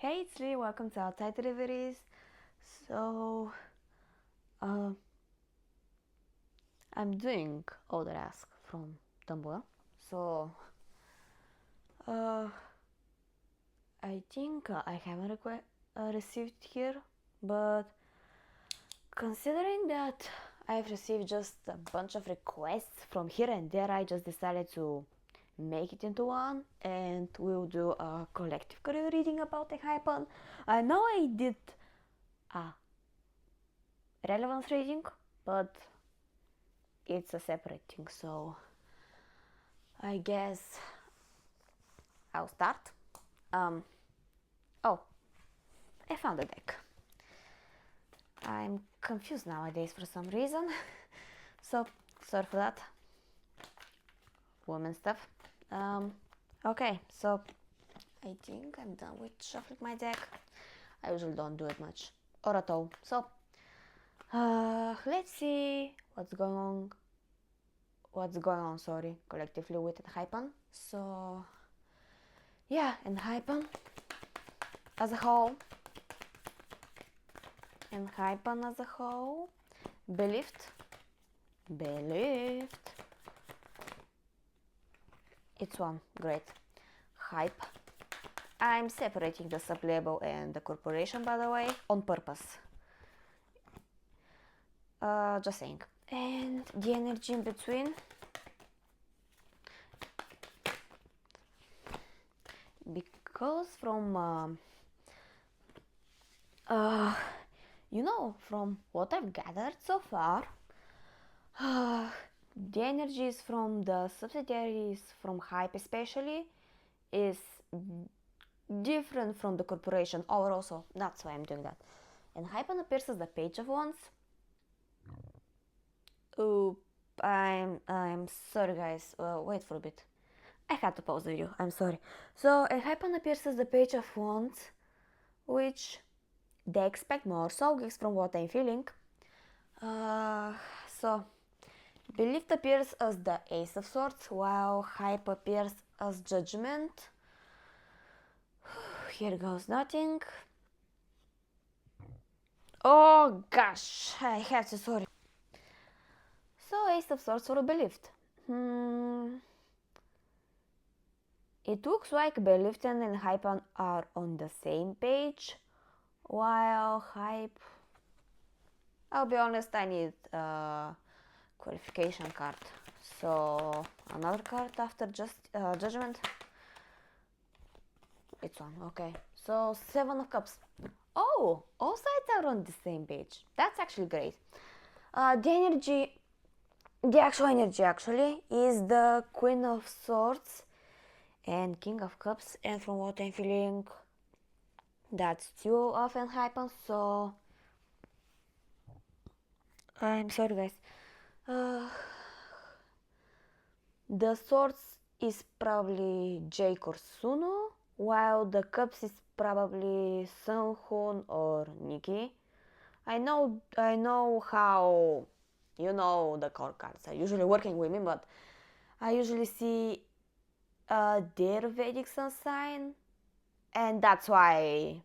Hey, it's Lee. Welcome to outsidereveries. So, I'm doing order ask from tumblr. So, I think I haven't received here, but considering that I've received just a bunch of requests from here and there, I just decided to make it into one, and we'll do a collective career reading about enhypen. I know I did a relevance reading, but it's a separate thing, so I guess I'll start. Oh, I found a deck. I'm confused nowadays for some reason, so sorry for that. Women stuff. Okay, so I think I'm done with shuffling my deck. I usually don't do it much or at all. So let's see what's going on. Sorry, collectively with enhypen. So yeah, enhypen as a whole. Enhypen as a whole. Believed. It's one. Great. Hype. I'm separating the sublabel and the corporation, by the way, on purpose. Just saying. And the energy in between. Because from from what I've gathered so far, the energies from the subsidiaries from Hype especially is different from the corporation overall, so that's why I'm doing that. And Hypen appears as the Page of Wands. Oop, I'm sorry guys, wait for a bit. I had to pause the video, I'm sorry. So Enhypen appears as the Page of Wands, which they expect more soul gigs from what I'm feeling. So Belief appears as the Ace of Swords, while Hype appears as Judgment. Here goes nothing. Oh gosh, I have to, sorry. So Ace of Swords or Believed. It looks like Believed and enhypen are on the same page, while Hype, I'll be honest, I need a qualification card. So another card after just Judgment. It's one, okay. So 7 of Cups. Oh, all sides are on the same page. That's actually great. The actual energy actually is the Queen of Swords and King of Cups, and from what I'm feeling, that's 2 of enhypen, so I'm sorry guys. The Swords is probably Jake or Suno, while the Cups is probably Sunhoon or Nikki. I know how the core cards are usually working with me, but I usually see their Vedic sun sign, and that's why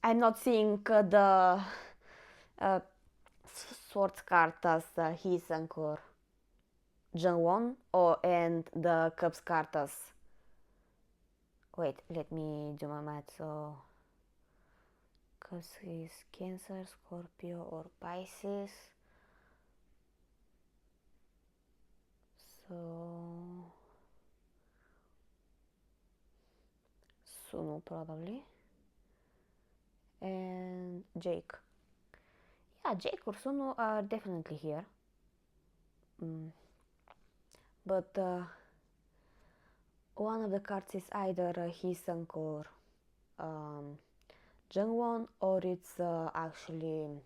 I'm not seeing the Swords card as his anchor Jungwon and the Cups card as, wait, let me do my math. So Cups is Cancer, Scorpio or Pisces. So Sunu probably, and Jake. Yeah, Jake or Sunu are definitely here. But one of the cards is either Hisang or Jungwon, or it's actually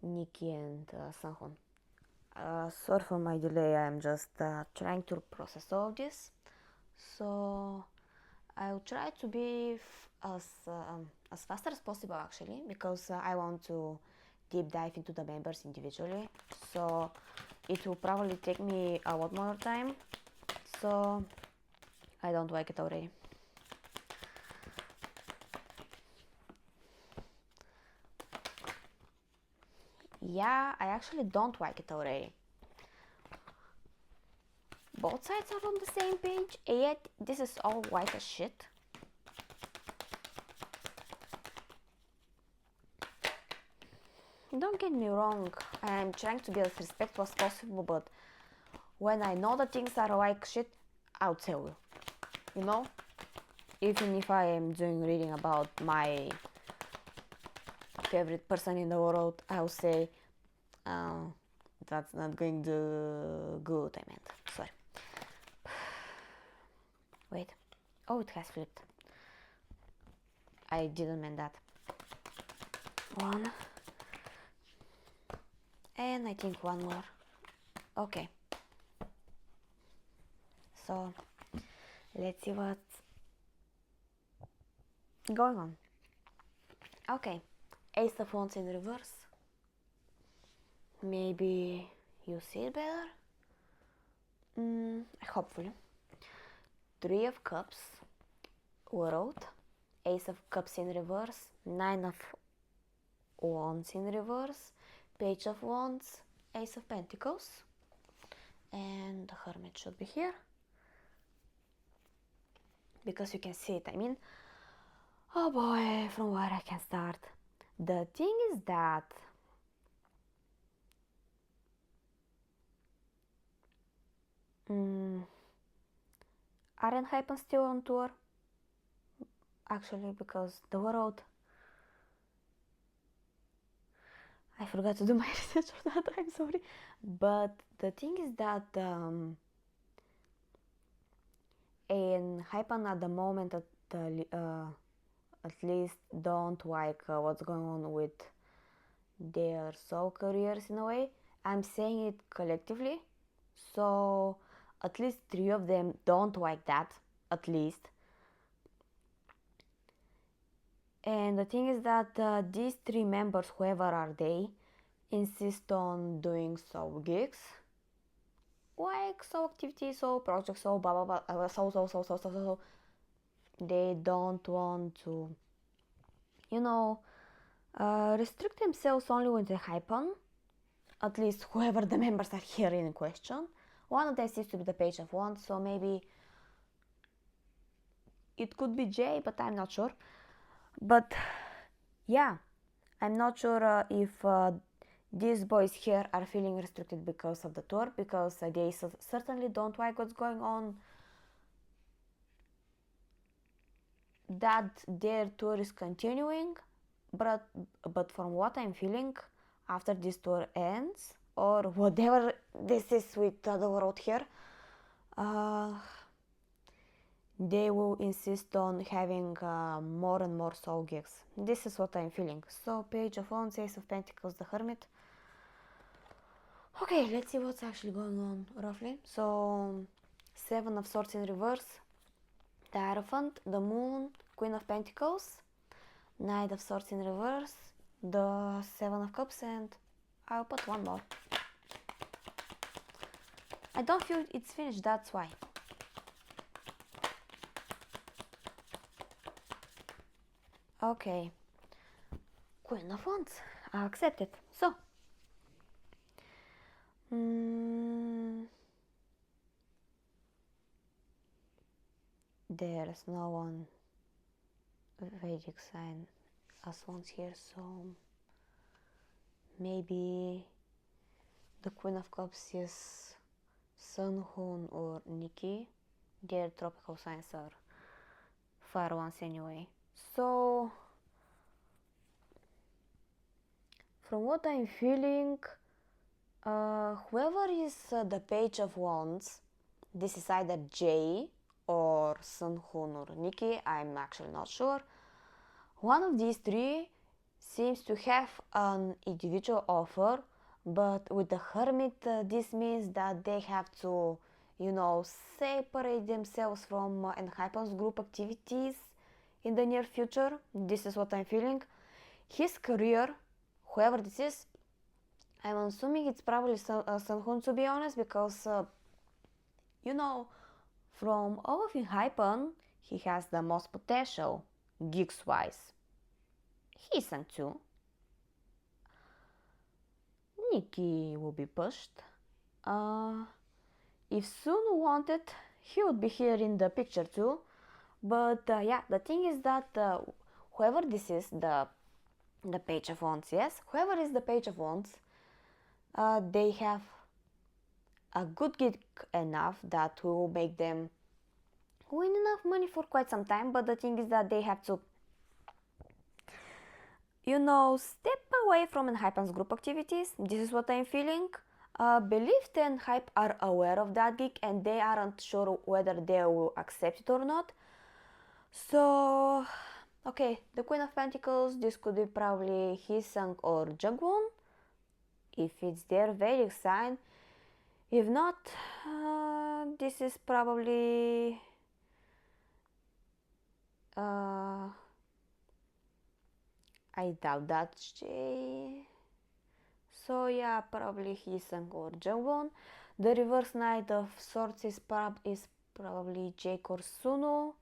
Nikki and Sanghon. Sorry for my delay, I'm just trying to process all of this. So I'll try to be as fast as possible actually, because I want to deep dive into the members individually. So it will probably take me a lot more time. so I don't like it already. Yeah, I actually don't like it already. Both sides are on the same page, and yet this is all white as shit. Don't get me wrong, I am trying to be as respectful as possible, but when I know that things are like shit, I'll tell you. You know? Even if I am doing reading about my favorite person in the world, I'll say, that's not going to good, I meant. Sorry. Wait. Oh, it has flipped. I didn't mean that. One. And I think one more. Okay. So, let's see what's going on. Okay. Ace of Wands in reverse. Maybe you see it better? Hopefully. Three of Cups. World. Ace of Cups in reverse. Nine of Wands in reverse. Page of Wands. Ace of Pentacles. And the Hermit should be here. Because you can see it, I mean. Oh boy, from where I can start. The thing is that are enhypen still on tour? Actually, because the world, I forgot to do my research for that, I'm sorry. But the thing is that enhypen at the moment at least don't like what's going on with their soul careers in a way. I'm saying it collectively, so at least three of them don't like that, at least. And the thing is that these three members, whoever are they, insist on doing soul gigs, like soul activities, soul projects, soul blah blah blah, so. They don't want to, you know, restrict themselves only with the enhypen. At least whoever the members are here in question. One of them seems to be the Page of Wands, so maybe it could be Jay, but I'm not sure. But yeah, I'm not sure if these boys here are feeling restricted because of the tour, because they certainly don't like what's going on, that their tour is continuing, but from what I'm feeling, after this tour ends, or whatever this is with the world here, they will insist on having more and more soul gigs. This is what I'm feeling. So, Page of Wands, Ace of Pentacles, the Hermit. Okay, let's see what's actually going on roughly. So, Seven of Swords in reverse, the Hierophant, the Moon, Queen of Pentacles, Knight of Swords in reverse, the Seven of Cups, and I'll put one more. I don't feel it's finished, that's why. Okay, Queen of Wands, I'll accept it. So, there's no one Vedic sign as Wands here, so maybe the Queen of Cups is Sun, Hoon, or Nikki. Their tropical signs are fire ones anyway. So, from what I'm feeling, whoever is the Page of Wands, this is either Jay or Sun, Hoon, or Nikki, I'm actually not sure. One of these three seems to have an individual offer, but with the Hermit, this means that they have to, you know, separate themselves from enhypen's group activities in the near future. This is what I'm feeling. His career, whoever this is, I'm assuming it's probably Sun Hoon, to be honest, because, you know, From all of enhypen, he has the most potential, geeks-wise. He's sunk too. Nikki will be pushed. If Sunu wanted, he would be here in the picture too. But yeah, the thing is that whoever this is, the page of wands, yes, whoever is the page of wands, they have a good gig enough that will make them win enough money for quite some time. But the thing is that they have to, you know, step away from enhypen's group activities. This is what I'm feeling. Believe and hype are aware of that gig and they aren't sure whether they will accept it or not. So, okay, the Queen of Pentacles, this could be probably Hisung or Jungwon, if it's their Vedic sign. If not, this is probably I doubt that so yeah, probably Hisung or Jungwon. The reverse Knight of Swords is probably Jake or Sunu.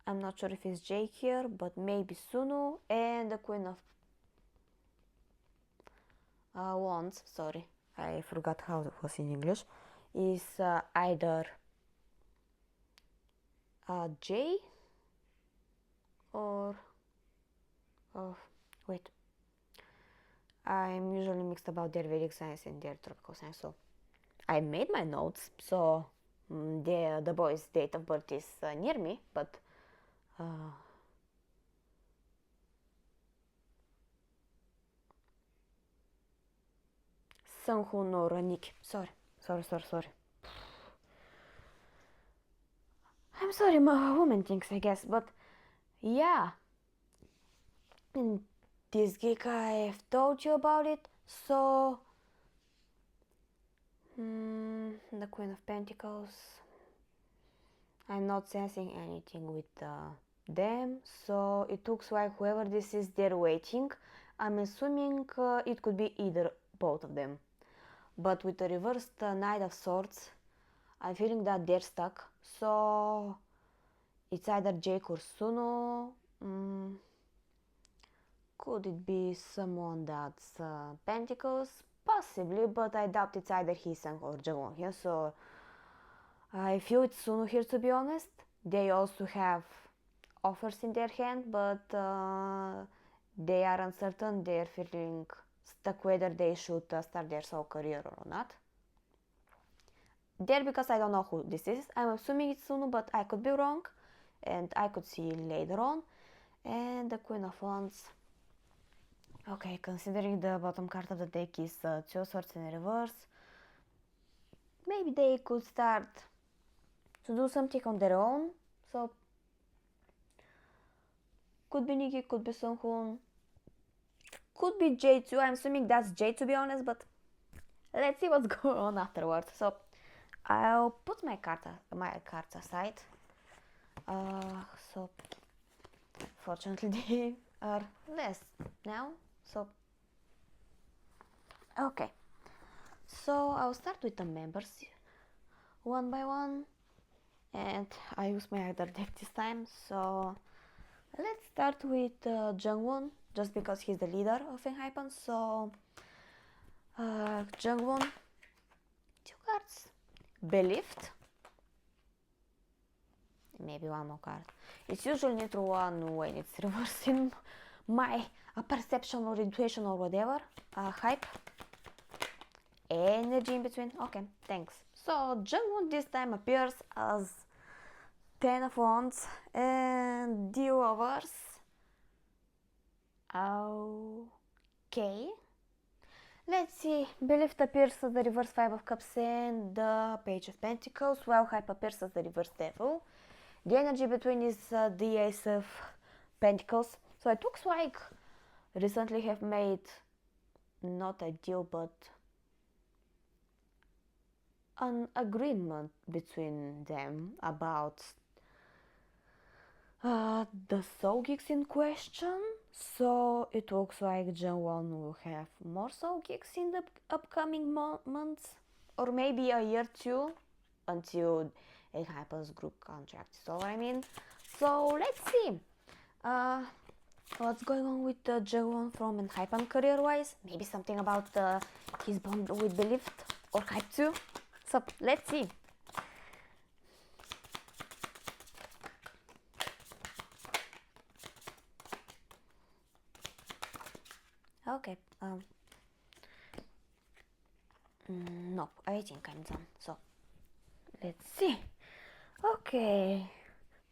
I'm not sure if it's Jake here, but maybe Sunu. And the Queen of Wands, sorry, I forgot how it was in English, is either Jay or wait, I'm usually mixed about their Vedic signs and their tropical signs, so I made my notes, so the boy's date of birth is near me, but Sunhoon or Nikki. Sorry. I'm sorry, my woman thinks, I guess, but yeah. In this gig, I've told you about it, so the Queen of Pentacles, I'm not sensing anything with them, so it looks like whoever this is, they're waiting. I'm assuming it could be either both of them, but with the reversed Knight of Swords, I'm feeling that they're stuck, so it's either Jake or Sunu. Could it be someone that's Pentacles? Possibly, but I doubt it's either Hisang or Jungwon here, so I feel it's Sunu here, to be honest. They also have offers in their hand, but they are uncertain. They're feeling stuck whether they should start their solo career or not. There, because I don't know who this is, I'm assuming it's Sunu, but I could be wrong, and I could see later on. And the Queen of Wands. Okay, considering the bottom card of the deck is Two of Swords in reverse, maybe they could start to do something on their own. So, could be Nikki, could be Sunghoon, could be Jay too. I'm assuming that's Jay, to be honest, but let's see what's going on afterwards. So, I'll put my cards aside. So, fortunately, they are less now. So, okay. So I'll start with the members one by one, and I use my other deck this time. So let's start with Jungwon, just because he's the leader of enhypen. So Jungwon, 2 cards, Believed, maybe 1 more card. It's usually neutral 1 when it's reversing my perception or intuition or whatever. Hype, energy in between. Okay, thanks. So Jungwon this time appears as 10 of Wands and the Lovers. Okay. Let's see. Believed appears as the reverse 5 of Cups and the Page of Pentacles, while Hype appears as the reverse Devil. The energy between is the Ace of Pentacles. So it looks like recently have made not a deal but an agreement between them about the soul gigs in question. So it looks like Jungwon will have more soul gigs in the upcoming months, or maybe a year too. until enhypen's group contract. So what I mean. So let's see. What's going on with Jaewon from enhypen career-wise? Maybe something about his bond with Believed or Hype 2. So let's see. Okay. No, I think I'm done. So let's see. Okay.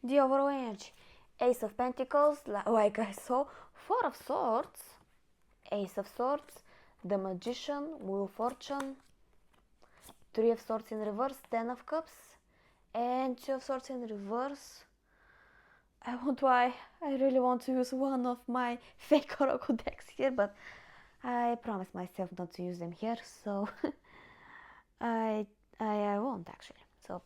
The overall energy. Ace of Pentacles, like I saw. Four of Swords. Ace of Swords. The Magician, Wheel of Fortune. Three of Swords in reverse, Ten of Cups. And Two of Swords in reverse. I really want to use one of my fake oracle decks here, but I promised myself not to use them here, so I won't actually. So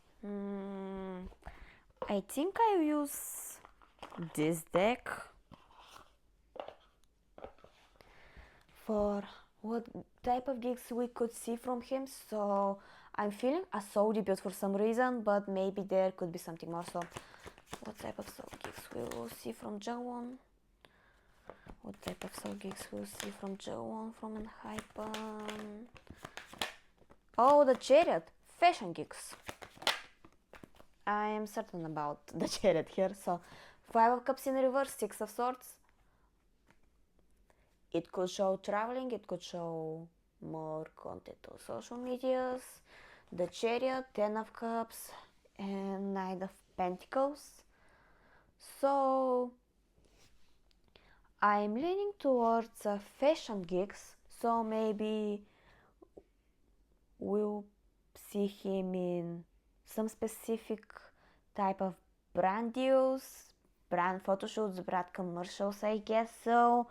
I think I use this deck for what type of gigs we could see from him. So I'm feeling a soul debut for some reason, but maybe there could be something more. So what type of soul gigs we will see from Jaewon? What type of soul gigs we'll see from Jaewon from enhypen? Oh, the Chariot! Fashion gigs. I am certain about the Chariot here. So Five of Cups in reverse, Six of Swords. It could show traveling, it could show more content on social medias. The Chariot, Ten of Cups, and Knight of Pentacles. So I'm leaning towards fashion gigs, so maybe we'll see him in some specific type of brand deals, brand photo shoots, brand commercials, I guess. So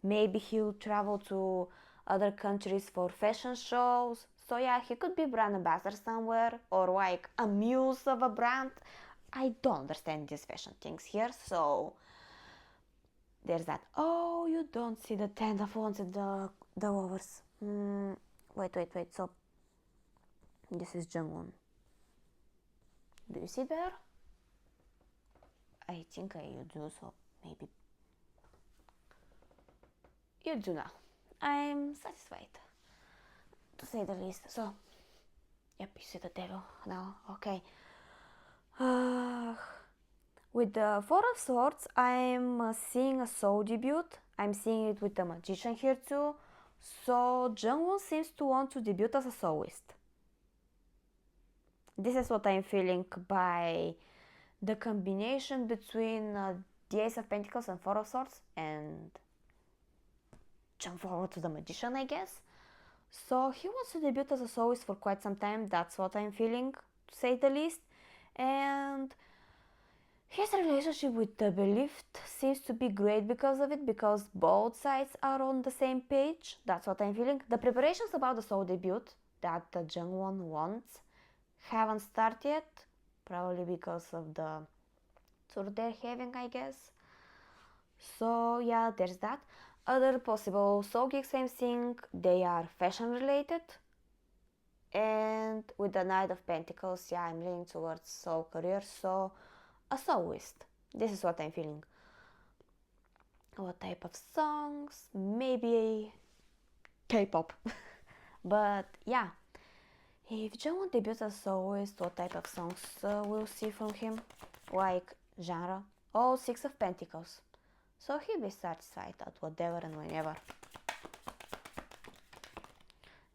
maybe he'll travel to other countries for fashion shows. So yeah, he could be brand ambassador somewhere, or like a muse of a brand. I don't understand these fashion things here, so there's that. Oh, you don't see the Ten of Wands and the Lovers. Wait. So this is Jaewon. Do you see there? I think you do. So maybe you do now. I'm satisfied, to say the least. So, yep, you see the devil now. Okay. With the Four of Swords, I'm seeing a soul debut. I'm seeing it with the Magician here too. So Jaewon seems to want to debut as a soloist. This is what I'm feeling by the combination between the Ace of Pentacles and Four of Swords, and jump forward to the Magician, I guess. So he wants to debut as a soloist for quite some time. That's what I'm feeling, to say the least. And his relationship with the Believed seems to be great because of it, because both sides are on the same page. That's what I'm feeling. The preparations about the solo debut that the Jaewon wants haven't started yet, probably because of the tour they're having, I guess. So yeah, there's that. Other possible soul gigs I'm seeing, they are fashion related. And with the Knight of Pentacles, yeah, I'm leaning towards soul career, so a soloist. This is what I'm feeling. What type of songs? Maybe K-pop. But yeah, if Jaewon debuts as soloist, what type of songs we'll see from him? Like genre? Oh, Six of Pentacles. So he'll be satisfied at whatever and whenever.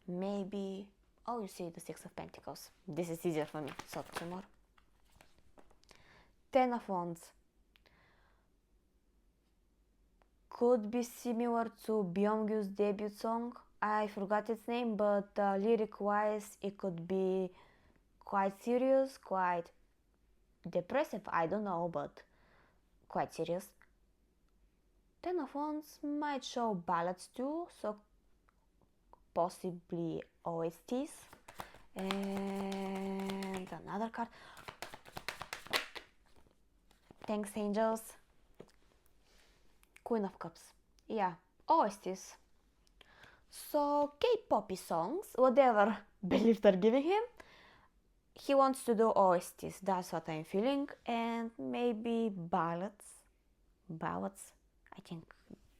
Maybe... Oh, you see the Six of Pentacles. This is easier for me, so two more. Ten of Wands. Could be similar to Byungwoo's debut song. I forgot its name, but lyric-wise it could be quite serious, quite depressive, I don't know, but quite serious. Ten of Wands might show ballads too, so possibly OSTs. And another card. Thanks, angels. Queen of Cups. Yeah, OSTs. So K-poppy songs, whatever Believed are giving him. he wants to do OSTs, that's what I'm feeling, and maybe ballads, I think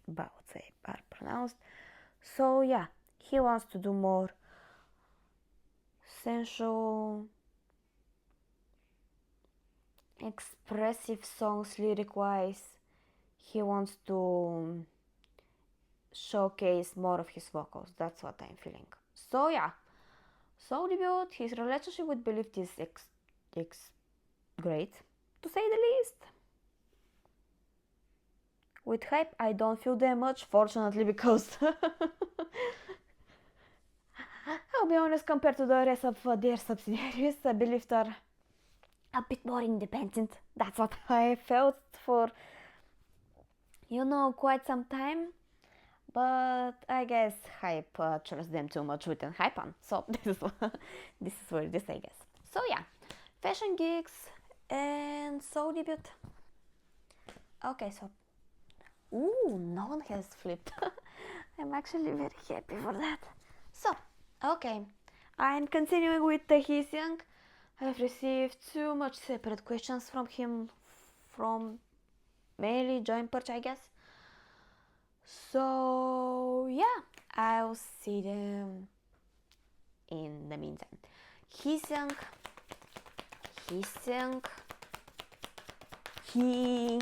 ballads are pronounced. So yeah, he wants to do more sensual, expressive songs lyric-wise. He wants to showcase more of his vocals, that's what I'm feeling. So yeah, so debut, his relationship with Believed is great, to say the least. With Hype, I don't feel that much, fortunately, because I'll be honest, compared to the rest of their subsidiaries, I believe they're a bit more independent. That's what I felt for, quite some time. But I guess Hype trusts them too much with enhypen. So this is what it is, I guess. So yeah, fashion gigs and so debut. Okay, so ooh, no one has flipped. I'm actually very happy for that. So, okay, I'm continuing with the Hyseyoung. I've received too much separate questions from him, from mainly joinperch, I guess. So yeah, I'll see them in the meantime. Hyseyoung, he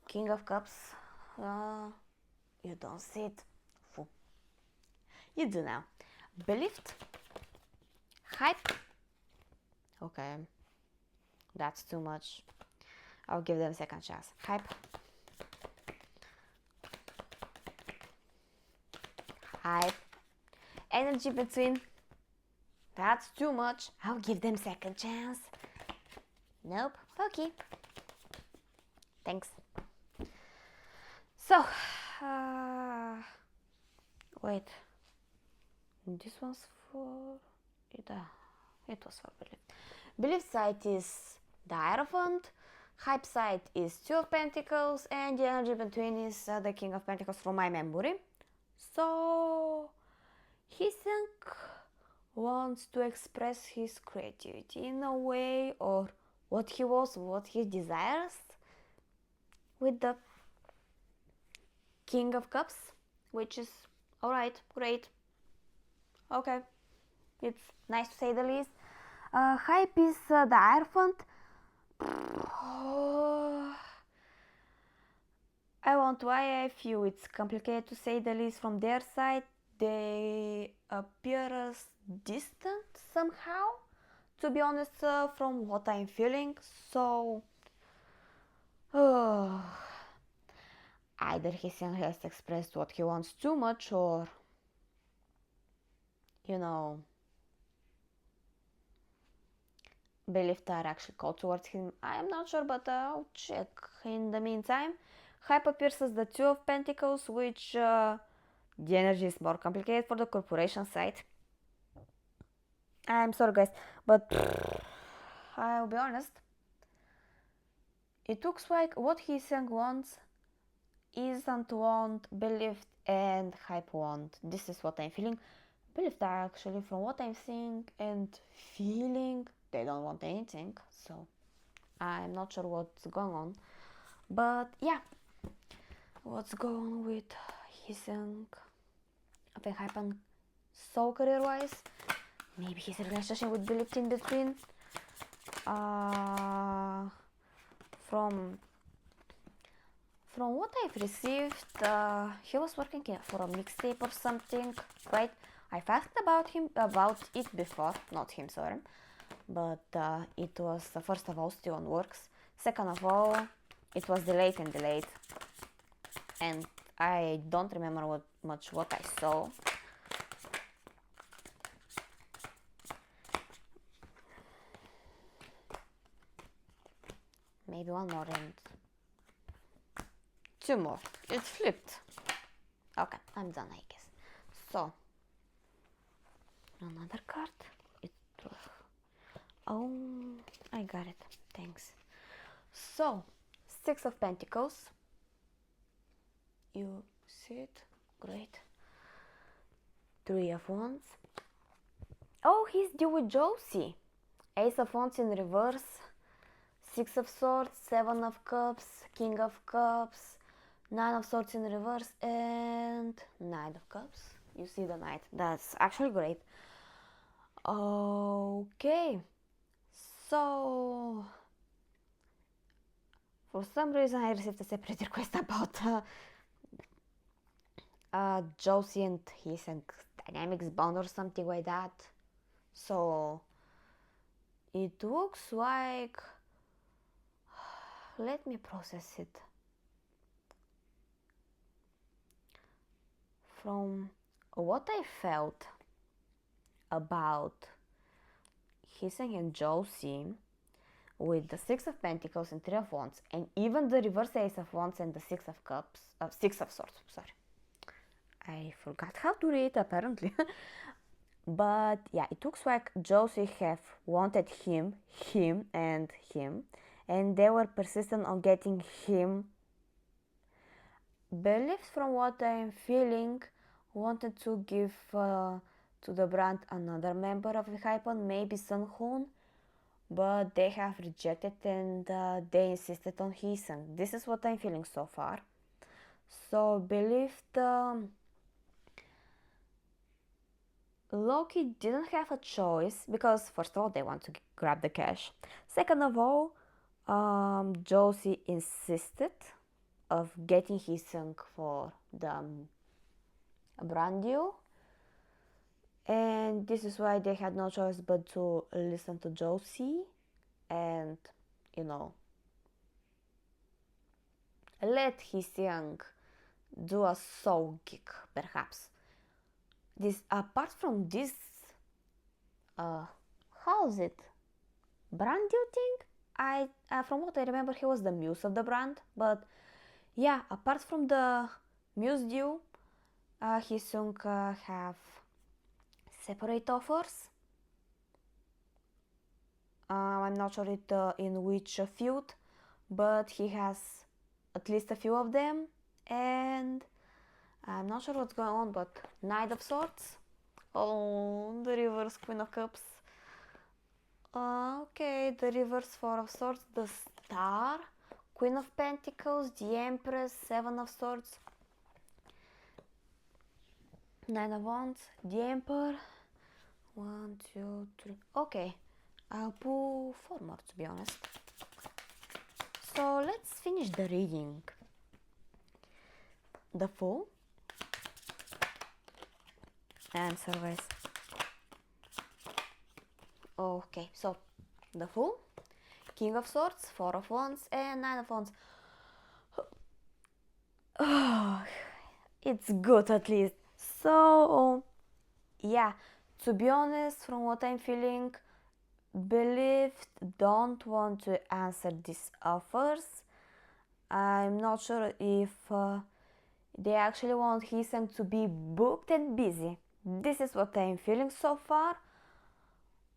King of Cups. You don't see it. Fool. You do now. Believed. Hype. Okay, that's too much. I'll give them a second chance. Hype. Hype. Energy between. That's too much. I'll give them second chance. Nope. Okay. Thanks. So, wait. This one's for it was for Belief. Belief side is the Hierophant. Hype side is Two of Pentacles, and the energy between is the King of Pentacles from my memory. So, Hyseyoung wants to express his creativity in a way, or what he desires with the King of Cups, which is alright, great. Okay, it's nice to say the least. Hype is the Hierophant. I won't lie, I feel it's complicated to say the least from their side. They appear as distant somehow, to be honest, from what I'm feeling. So, either Hyseyoung has expressed what he wants too much, or, believed are actually cold towards him. I am not sure, but I'll check in the meantime. Hype appears as the Two of Pentacles, which the energy is more complicated for the corporation side. I'm sorry, guys, but I'll be honest. It looks like what Hyseyoung wants isn't want Believed and Hype want. This is what I'm feeling. Believed are actually, from what I'm seeing and feeling, they don't want anything. So I'm not sure what's going on. But yeah, what's going on with Hyseyoung? If it happened so career-wise, maybe his relationship with Believed in between. From what I've received, he was working for a mixtape or something, right? I've asked about it before, not him, sorry. But it was, first of all, still on works. Second of all, it was delayed, and I don't remember what I saw. Maybe one more and two more. It flipped. Okay, I'm done, I guess. So, another card. Oh, I got it. Thanks. So, Six of Pentacles. You see it? Great. Three of Wands. Oh, he's due with Josie. Ace of Wands in reverse, Six of Swords, Seven of Cups, King of Cups, Nine of Swords in reverse, and Knight of Cups. You see the Knight. That's actually great. Okay. So, for some reason I received a separate request about Josie and his dynamics bond or something like that. So, it looks like... Let me process it. From what I felt about Hiseng and Josie, with the Six of Pentacles and Three of Wands, and even the reverse Ace of Wands and the Six of Cups, Six of Swords, sorry. I forgot how to read apparently. But yeah, it looks like Josie have wanted him, and they were persistent on getting him. Believed from what I am feeling, wanted to give to the brand another member of enhypen, maybe Sunhoon, but they have rejected and they insisted on Hiseng. This is what I'm feeling so far. So believed Loki didn't have a choice because first of all they want to grab the cash. Second of all, Josie insisted of getting Hiseng for the brand deal, and this is why they had no choice but to listen to Josie and, you know, let Hiseng do a soul kick, perhaps. This, apart from this, how's it? Brand deal thing? From what I remember, he was the muse of the brand, but yeah, apart from the muse deal, Hiseng have separate offers. I'm not sure in which field, but he has at least a few of them, and I'm not sure what's going on, but Knight of Swords. Oh, the reverse Queen of Cups. Okay, the reverse Four of Swords, the Star, Queen of Pentacles, the Empress, Seven of Swords, Nine of Wands, the Emperor. 1, 2, 3. Okay, I'll pull 4 more to be honest. So let's finish the reading. The Fool. Answer, guys. Okay, so the Fool, King of Swords, Four of Wands, and Nine of Wands. Oh, it's good at least. So, yeah, to be honest, from what I'm feeling, Believed don't want to answer these offers. I'm not sure if they actually want Hiseng to be booked and busy. This is what I'm feeling so far,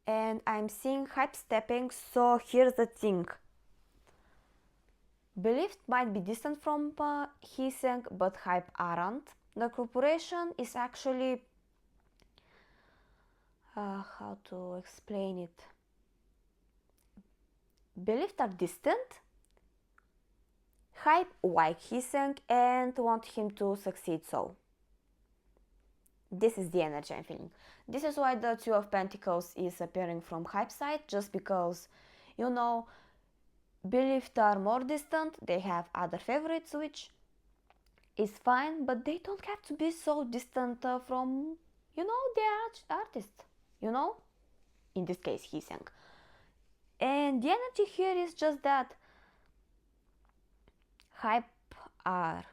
and I'm seeing hype stepping. So here's the thing. Believed might be distant from Hiseng, but hype aren't. The corporation is actually how to explain it. Believed are distant, hype like Hiseng and want him to succeed. So this is the energy I'm feeling. This is why the Two of Pentacles is appearing from hype side, just because, you know, Believed are more distant, they have other favorites, which is fine, but they don't have to be so distant from, you know, their artist, you know, in this case Hiseng. And the energy here is just that hype are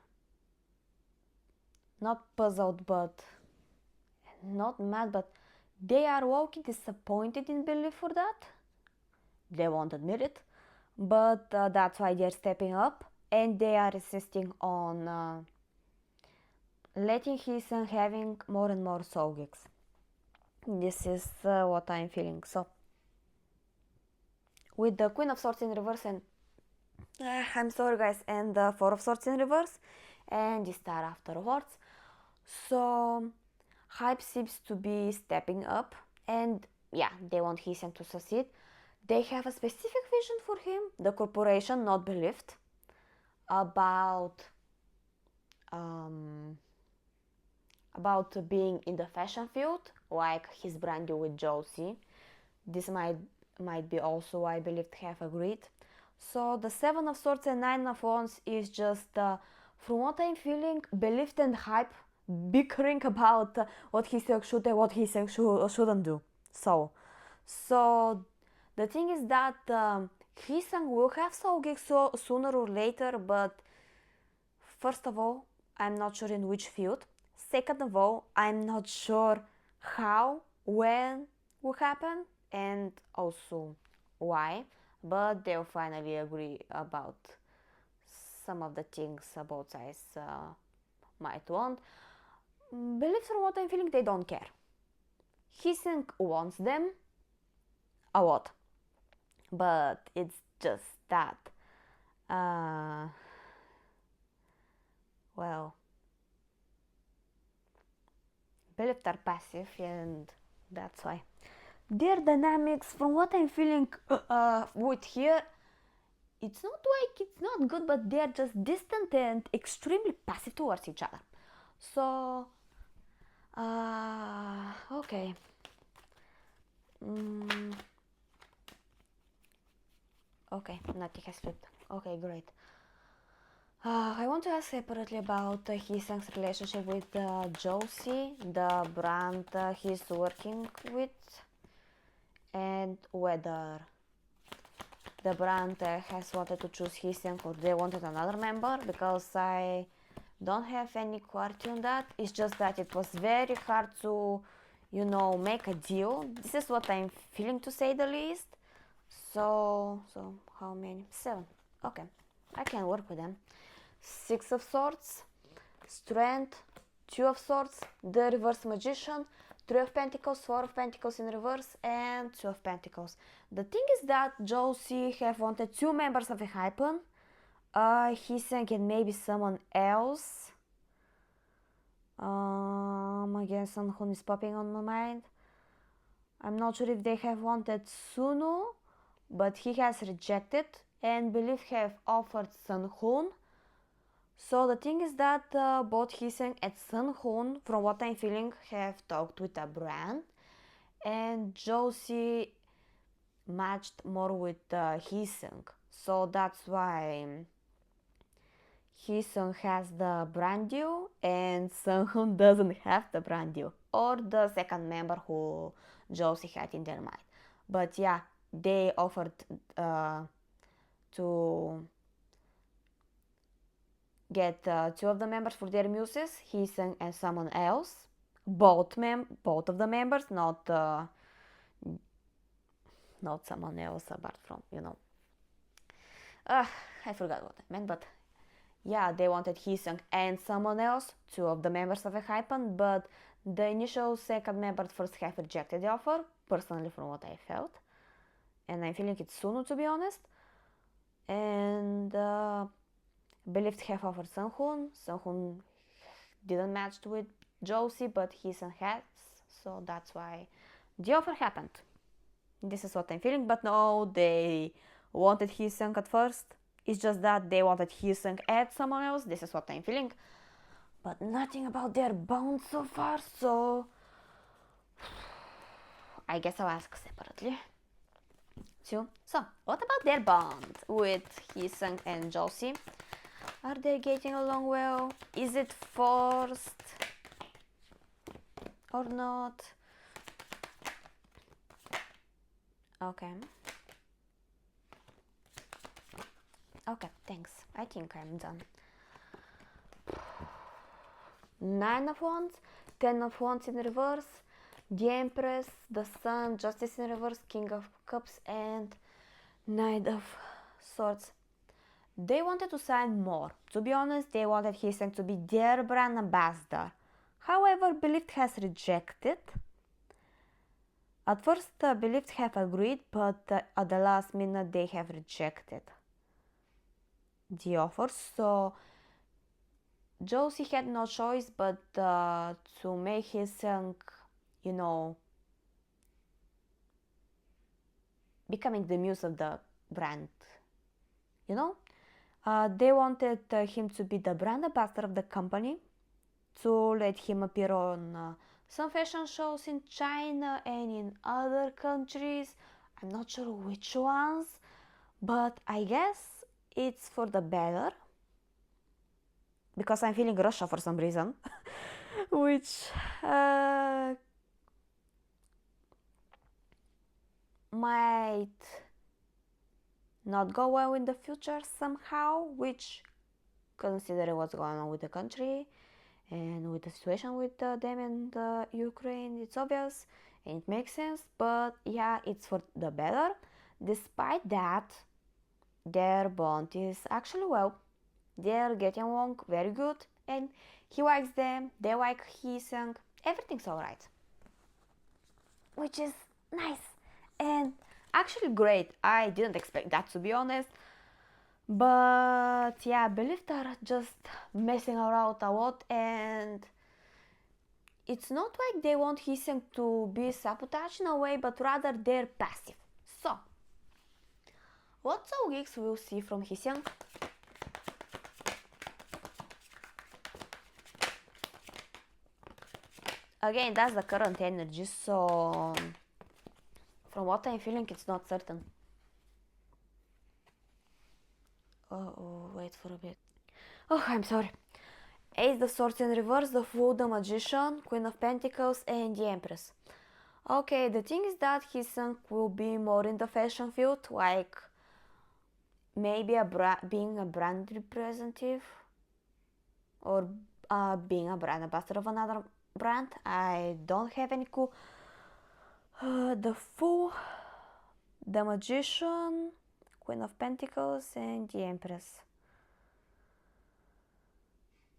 not puzzled, but not mad, but they are low-key disappointed in Belief for that. They won't admit it, but that's why they're stepping up, and they are insisting on letting Hiseng having more and more soul gigs. This is what I'm feeling. So with the Queen of Swords in reverse and I'm sorry guys, and the Four of Swords in reverse and the Star afterwards, so hype seems to be stepping up, and yeah, they want Hee-seung to succeed. They have a specific vision for him, the corporation not believed, about being in the fashion field, like his brand deal with Josie. This might be also why I believe have agreed. So the Seven of Swords and Nine of Wands is just, from what I'm feeling, believed and hype bickering about what Hee-seung should and what Hee-seung shouldn't do. So the thing is that Hee-seung will have Soul Geek sooner or later, but first of all, I'm not sure in which field. Second of all, I'm not sure how, when will happen, and also why, but they'll finally agree about some of the things both sides might want. Beliefs, from what I'm feeling, they don't care. Hee-seung wants them a lot, but it's just that well, beliefs are passive, and that's why their dynamics, from what I'm feeling with here, it's not like it's not good, but they're just distant and extremely passive towards each other. So okay. Okay, nothing has flipped. Okay, great. I want to ask separately about Hee-seung's relationship with Josie, the brand he's working with, and whether the brand has wanted to choose Hee-seung or they wanted another member, because I don't have any clarity on that. It's just that it was very hard to, make a deal. This is what I'm feeling, to say the least. So how many? 7. Okay, I can work with them. 6 of Swords, Strength, 2 of Swords, the Reverse Magician, 3 of Pentacles, 4 of Pentacles in reverse, and 2 of Pentacles. The thing is that Josie have wanted 2 members of enhypen. Hee-seung and maybe someone else. Again, Sun-hoon is popping on my mind. I'm not sure if they have wanted Sunu, but he has rejected, and believe have offered Sun-hoon. So the thing is that both Hee-seung and Sun-hoon, from what I'm feeling, have talked with a brand, and Josie matched more with Hee-seung. So that's why Hee-seung has the brand deal and Sun-hoon doesn't have the brand deal, or the second member who Josie had in their mind. But yeah, they offered to get 2 of the members for their muses, Hee-seung and someone else. Both of the members, not someone else apart from, I forgot what I meant, but yeah, they wanted Hee-seung and someone else, 2 of the members of enhypen, but the initial second member first have rejected the offer, personally from what I felt. And I'm feeling it's Sunu, to be honest. And believed have offered Sun-hoon. Sun-hoon didn't match with Josie, but Hee-seung has, so that's why the offer happened. This is what I'm feeling, but no, they wanted Hee-seung at first. It's just that they wanted Hee-seung and someone else. This is what I'm feeling, but nothing about their bond so far, so I guess I'll ask separately. So what about their bond with Hee-seung and Josie? Are they getting along well? Is it forced or not? Okay. Okay, thanks. I think I'm done. 9 of Wands, 10 of Wands in reverse, the Empress, the Sun, Justice in reverse, King of Cups, and Knight of Swords. They wanted to sign more. To be honest, they wanted Hee-seung to be their brand ambassador. However, Believed has rejected. At first, Believed have agreed, but at the last minute they have rejected the offer. So Josie had no choice but to make Hee-seung, becoming the muse of the brand, you know. They wanted him to be the brand ambassador of the company, to let him appear on some fashion shows in China and in other countries. I'm not sure which ones, but I guess it's for the better, because I'm feeling Russia for some reason, which might not go well in the future somehow, which, considering what's going on with the country and with the situation with them and Ukraine, it's obvious and it makes sense. But yeah, it's for the better. Despite that, their bond is actually well. They're getting along very good, and he likes them, they like his song, everything's alright. Which is nice and actually great. I didn't expect that, to be honest. But yeah, I believe they're just messing around a lot, and it's not like they want Hiseng to be sabotaged in a way, but rather they're passive. So, what so geeks we'll see from Hiseng? Again, that's the current energy, so from what I'm feeling, it's not certain. Oh, wait for a bit. Oh, I'm sorry. Ace of Swords in reverse, the Fool, the Magician, Queen of Pentacles, and the Empress. Okay, the thing is that Hiseng will be more in the fashion field, like maybe being a brand representative, or being a brand ambassador of another brand. I don't have any clue. The Fool, the Magician, Queen of Pentacles, and the Empress.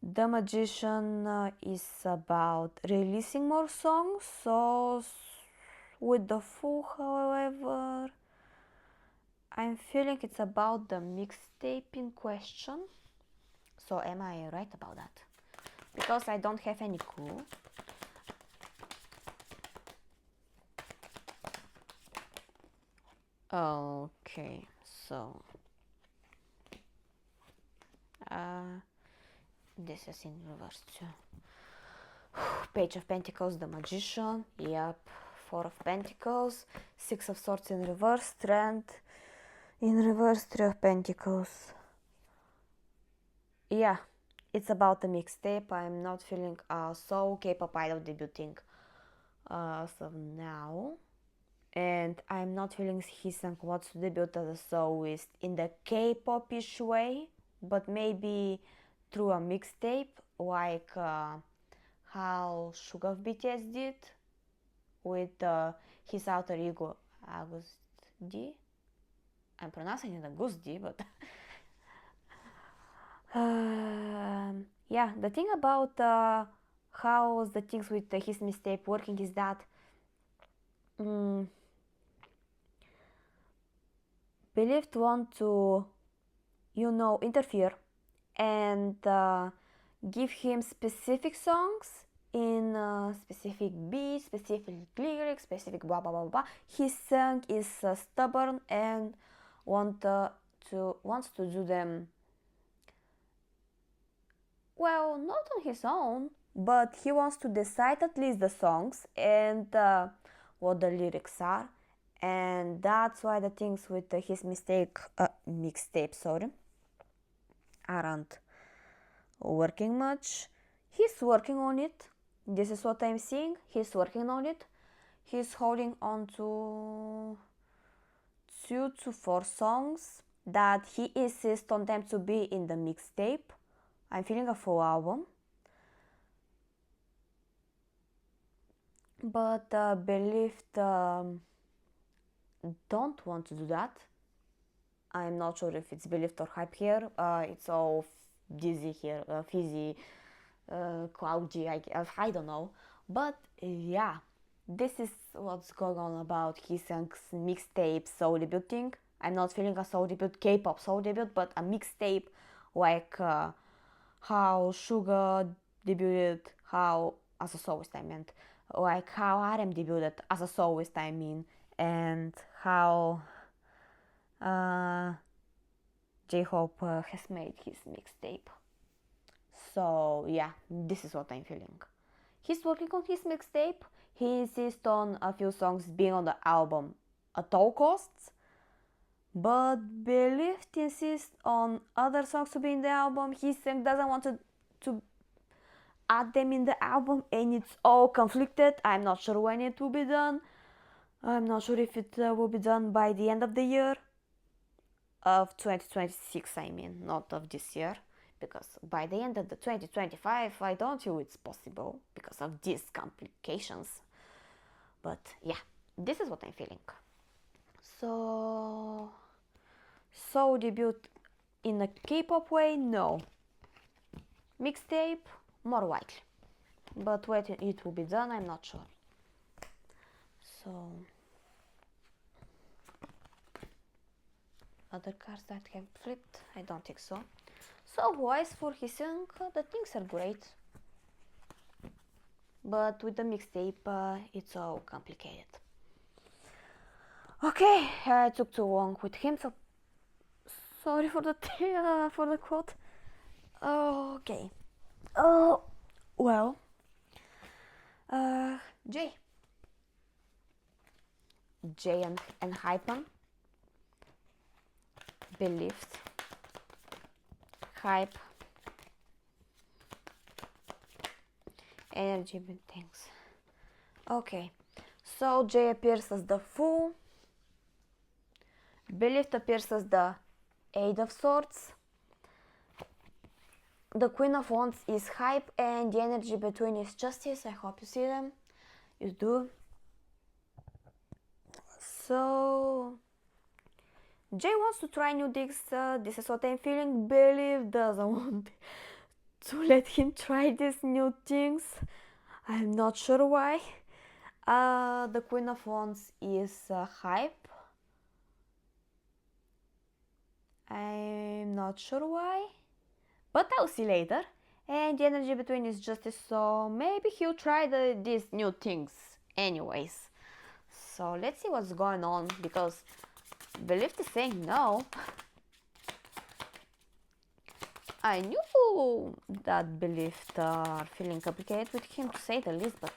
The Magician is about releasing more songs, so with the Fool, however, I'm feeling it's about the mixtape in question. So am I right about that? Because I don't have any clue. Okay, so this is in reverse too. Page of Pentacles, the Magician, yep. Four of Pentacles, Six of Swords in reverse, Strength in reverse, Three of Pentacles. Yeah, it's about the mixtape. I'm not feeling so K-pop idol debuting as of now. And I'm not feeling Hiseng wants to debut as a soloist in the K-pop-ish way, but maybe through a mixtape, like how Suga of BTS did with his alter ego August D. I'm pronouncing it August D, but yeah, the thing about how the things with his mixtape working is that Believed want to, interfere and give him specific songs in specific beats, specific lyrics, specific blah blah blah blah. His song is stubborn and wants to do them well, not on his own, but he wants to decide at least the songs and what the lyrics are, and that's why the things with his mixtape, aren't working much. He's working on it. This is what I'm seeing. He's working on it. He's holding on to 2 to 4 songs that he insists on them to be in the mixtape. I'm feeling a full album. But Believed don't want to do that. I'm not sure if it's Believed or Hype here. It's all dizzy here, fizzy, cloudy, I don't know. But yeah, this is what's going on about Hiseng's mixtape soul debuting. I'm not feeling a soul debut, K-pop soul debut, but a mixtape like how Suga debuted, how as a soloist I meant, like how RM debuted as a soloist I mean, and how J-Hope has made his mixtape. So yeah, this is what I'm feeling. He's working on his mixtape. He insists on a few songs being on the album at all costs, but Believed insists on other songs to be in the album. He doesn't want to add them in the album, and it's all conflicted. I'm not sure when it will be done. I'm not sure if it will be done by the end of the year. Of 2026, I mean, not of this year. Because by the end of the 2025, I don't feel it's possible because of these complications. But yeah, this is what I'm feeling. So debut in a K-pop way? No. Mixtape? More likely. But when it will be done, I'm not sure. So other cards that have flipped? I don't think so. So wise for his song, the things are great. But with the mixtape, it's all complicated. Okay, I took too long with him, so sorry for the quote. Okay. Oh, well. J and enhypen. Believed. Hype. Energy things. Okay, so J appears as the Fool. Believed appears as the Eight of Swords. The Queen of Wands is Hype, and the energy between is Justice. I hope you see them. You do. So Jay wants to try new things. This is what I'm feeling. Believe doesn't want to let him try these new things. I'm not sure why. The Queen of Wands is Hype. I'm not sure why, but I'll see later. And the energy between is Justice, so maybe he'll try these new things anyways. So let's see what's going on, because Believed is saying no. I knew that Believed are feeling complicated with him, to say the least, but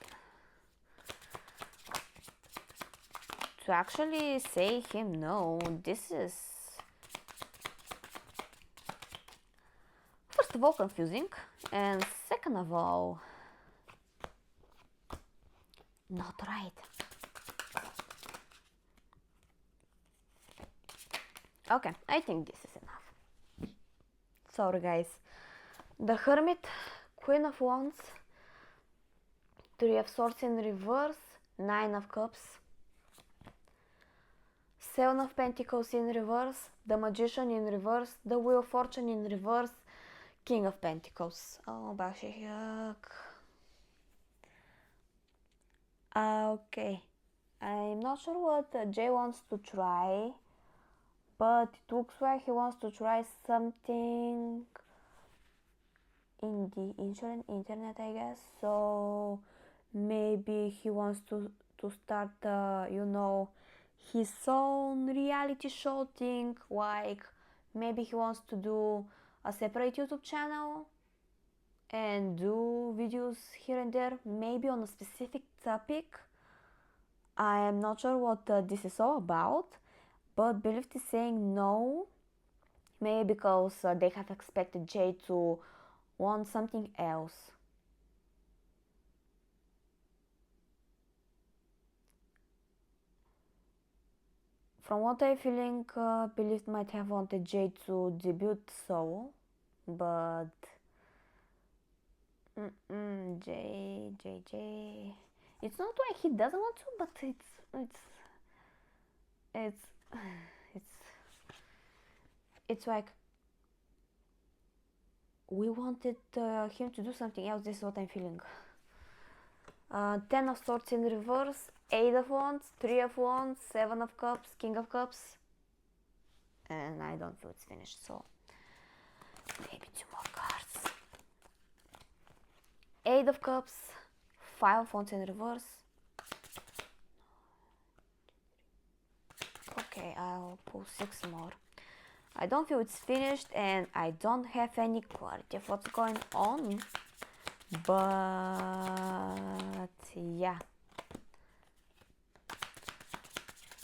to actually say him no, this is first of all confusing, and second of all not right. Okay, I think this is enough. Sorry guys. The Hermit, Queen of Wands, Three of Swords in reverse, Nine of Cups, Seven of Pentacles in reverse, the Magician in reverse, the Wheel of Fortune in reverse, King of Pentacles. Oh, Bashihyak. Okay, I'm not sure what Jay wants to try, but it looks like he wants to try something in the internet, I guess. So maybe he wants to start, his own reality show thing. Like maybe he wants to do a separate YouTube channel and do videos here and there, maybe on a specific topic. I am not sure what this is all about, but Believed is saying no, maybe because they have expected Jay to want something else. From what I'm feeling, Believed might have wanted Jay to debut solo, but Jay. It's not like he doesn't want to, but it's like we wanted him to do something else. This is what I'm feeling. Ten of Swords in reverse, Eight of Wands, Three of Wands, Seven of Cups, King of Cups, and I don't feel it's finished, so maybe two more cards. Eight of Cups, Five of Wands in reverse. Okay. Okay, I'll pull 6 more. I don't feel it's finished and I don't have any clarity of what's going on. But yeah.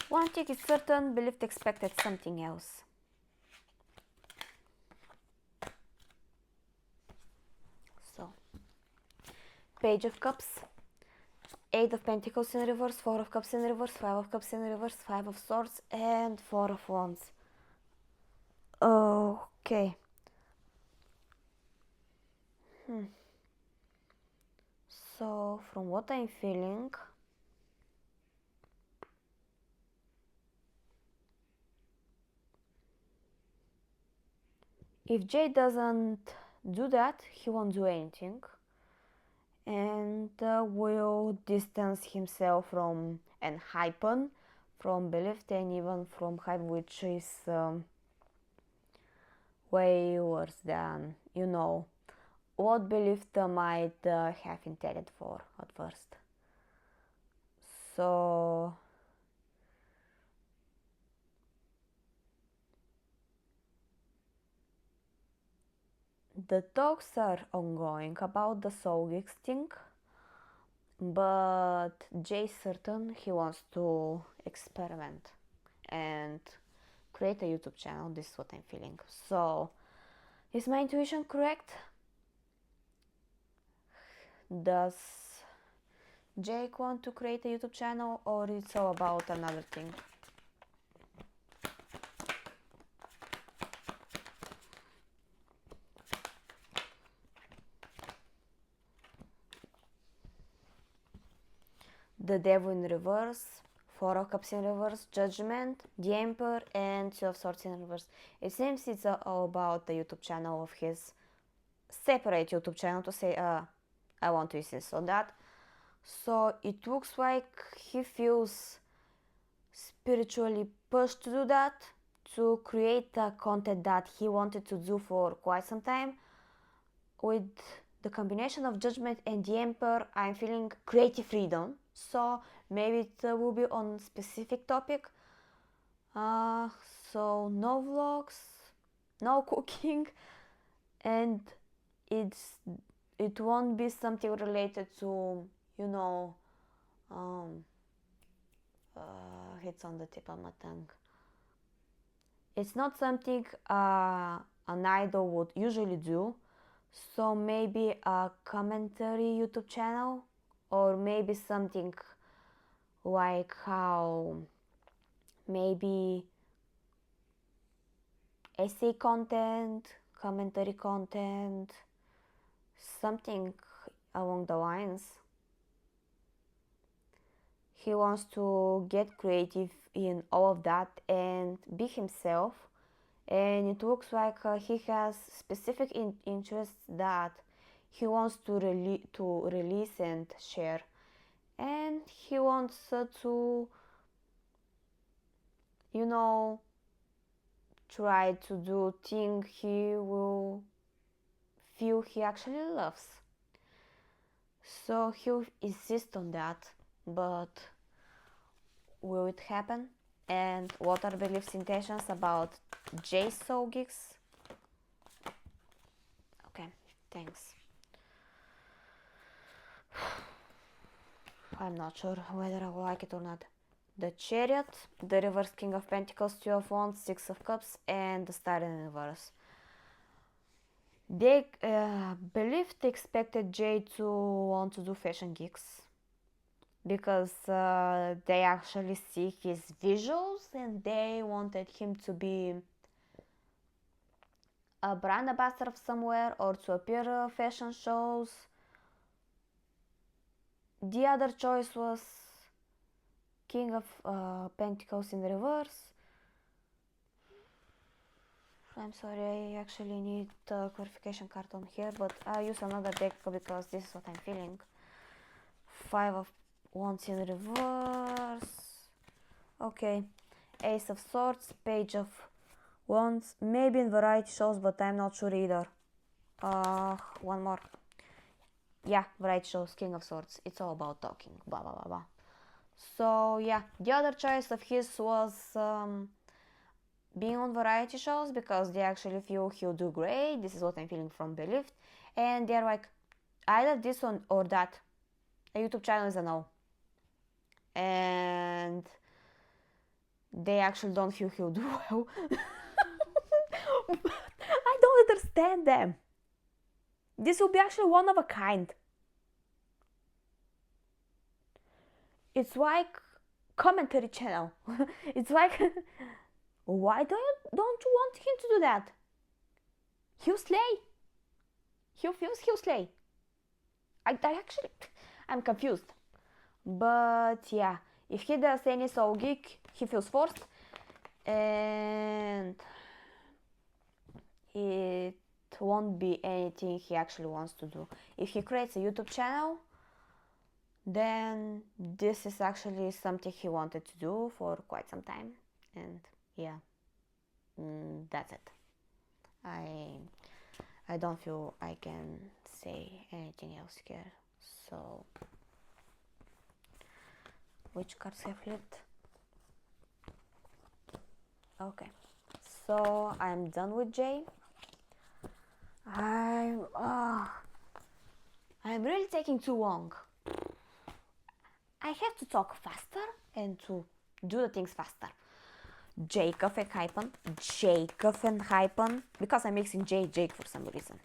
One thing is certain, believed expected something else. So, Page of Cups, 8 of Pentacles in reverse, 4 of Cups in reverse, 5 of Cups in reverse, 5 of Swords, and 4 of Wands. Okay. So, from what I'm feeling, if Jay doesn't do that, he won't do anything. And will distance himself from enhypen, from belief, and even from hype, which is way worse than, you know, what belief might have intended for at first. So the talks are ongoing about the soul thing, but Jay's certain he wants to experiment and create a YouTube channel. This is what I'm feeling. So, is my intuition correct? Does Jake want to create a YouTube channel, or it's all about another thing? The Devil in reverse, 4 of Cups in reverse, Judgment, the Emperor, and 2 of Swords in reverse. It seems it's all about the YouTube channel of his, separate YouTube channel, to say, I want to insist on that. So it looks like he feels spiritually pushed to do that, to create the content that he wanted to do for quite some time. With the combination of Judgment and the Emperor, I'm feeling creative freedom. So maybe it will be on specific topic. So no vlogs, no cooking, and it won't be something related to, you know, it's on the tip of my tongue. It's not something an idol would usually do. So maybe a commentary YouTube channel, or maybe something like how maybe essay content, commentary content, something along the lines. He wants to get creative in all of that and be himself, and it looks like he has specific interests that he wants to release and share, and he wants to, you know, try to do things he will feel he actually loves. So he'll insist on that, but will it happen? And what are beliefs intentions about Jay's soul gigs? Okay, thanks. I'm not sure whether I will like it or not. The Chariot, the reverse King of Pentacles, 2 of Wands, 6 of Cups, and the Star in reverse. They believed they expected Jay to want to do fashion gigs, because they actually see his visuals and they wanted him to be a brand ambassador of somewhere or to appear at fashion shows. The other choice was King of Pentacles in reverse. I'm sorry, I actually need a clarification card on here, but I'll use another deck because this is what I'm feeling. 5 of Wands in reverse. Okay, Ace of Swords, Page of Wands, maybe in variety shows, but I'm not sure either. One more. Yeah, variety shows, King of Swords. It's all about talking, blah blah blah blah. So yeah, the other choice of his was being on variety shows because they actually feel he'll do great. This is what I'm feeling from Believed. And they're like, either this one or that. A YouTube channel is a no. And they actually don't feel he'll do well. I don't understand them. This will be actually one of a kind. It's like commentary channel. It's like, why don't you want him to do that? He'll slay. He feels he'll slay. I'm confused. But yeah, if he does any soul geek, he feels forced. And it won't be anything he actually wants to do. If he creates a YouTube channel, then this is actually something he wanted to do for quite some time. And yeah, that's it. I don't feel I can say anything else here. So, which cards have flipped? Okay, so I'm done with Jay. I'm really taking too long. I have to talk faster and to do the things faster. Jacob and enhypen, because I'm mixing Jake for some reason.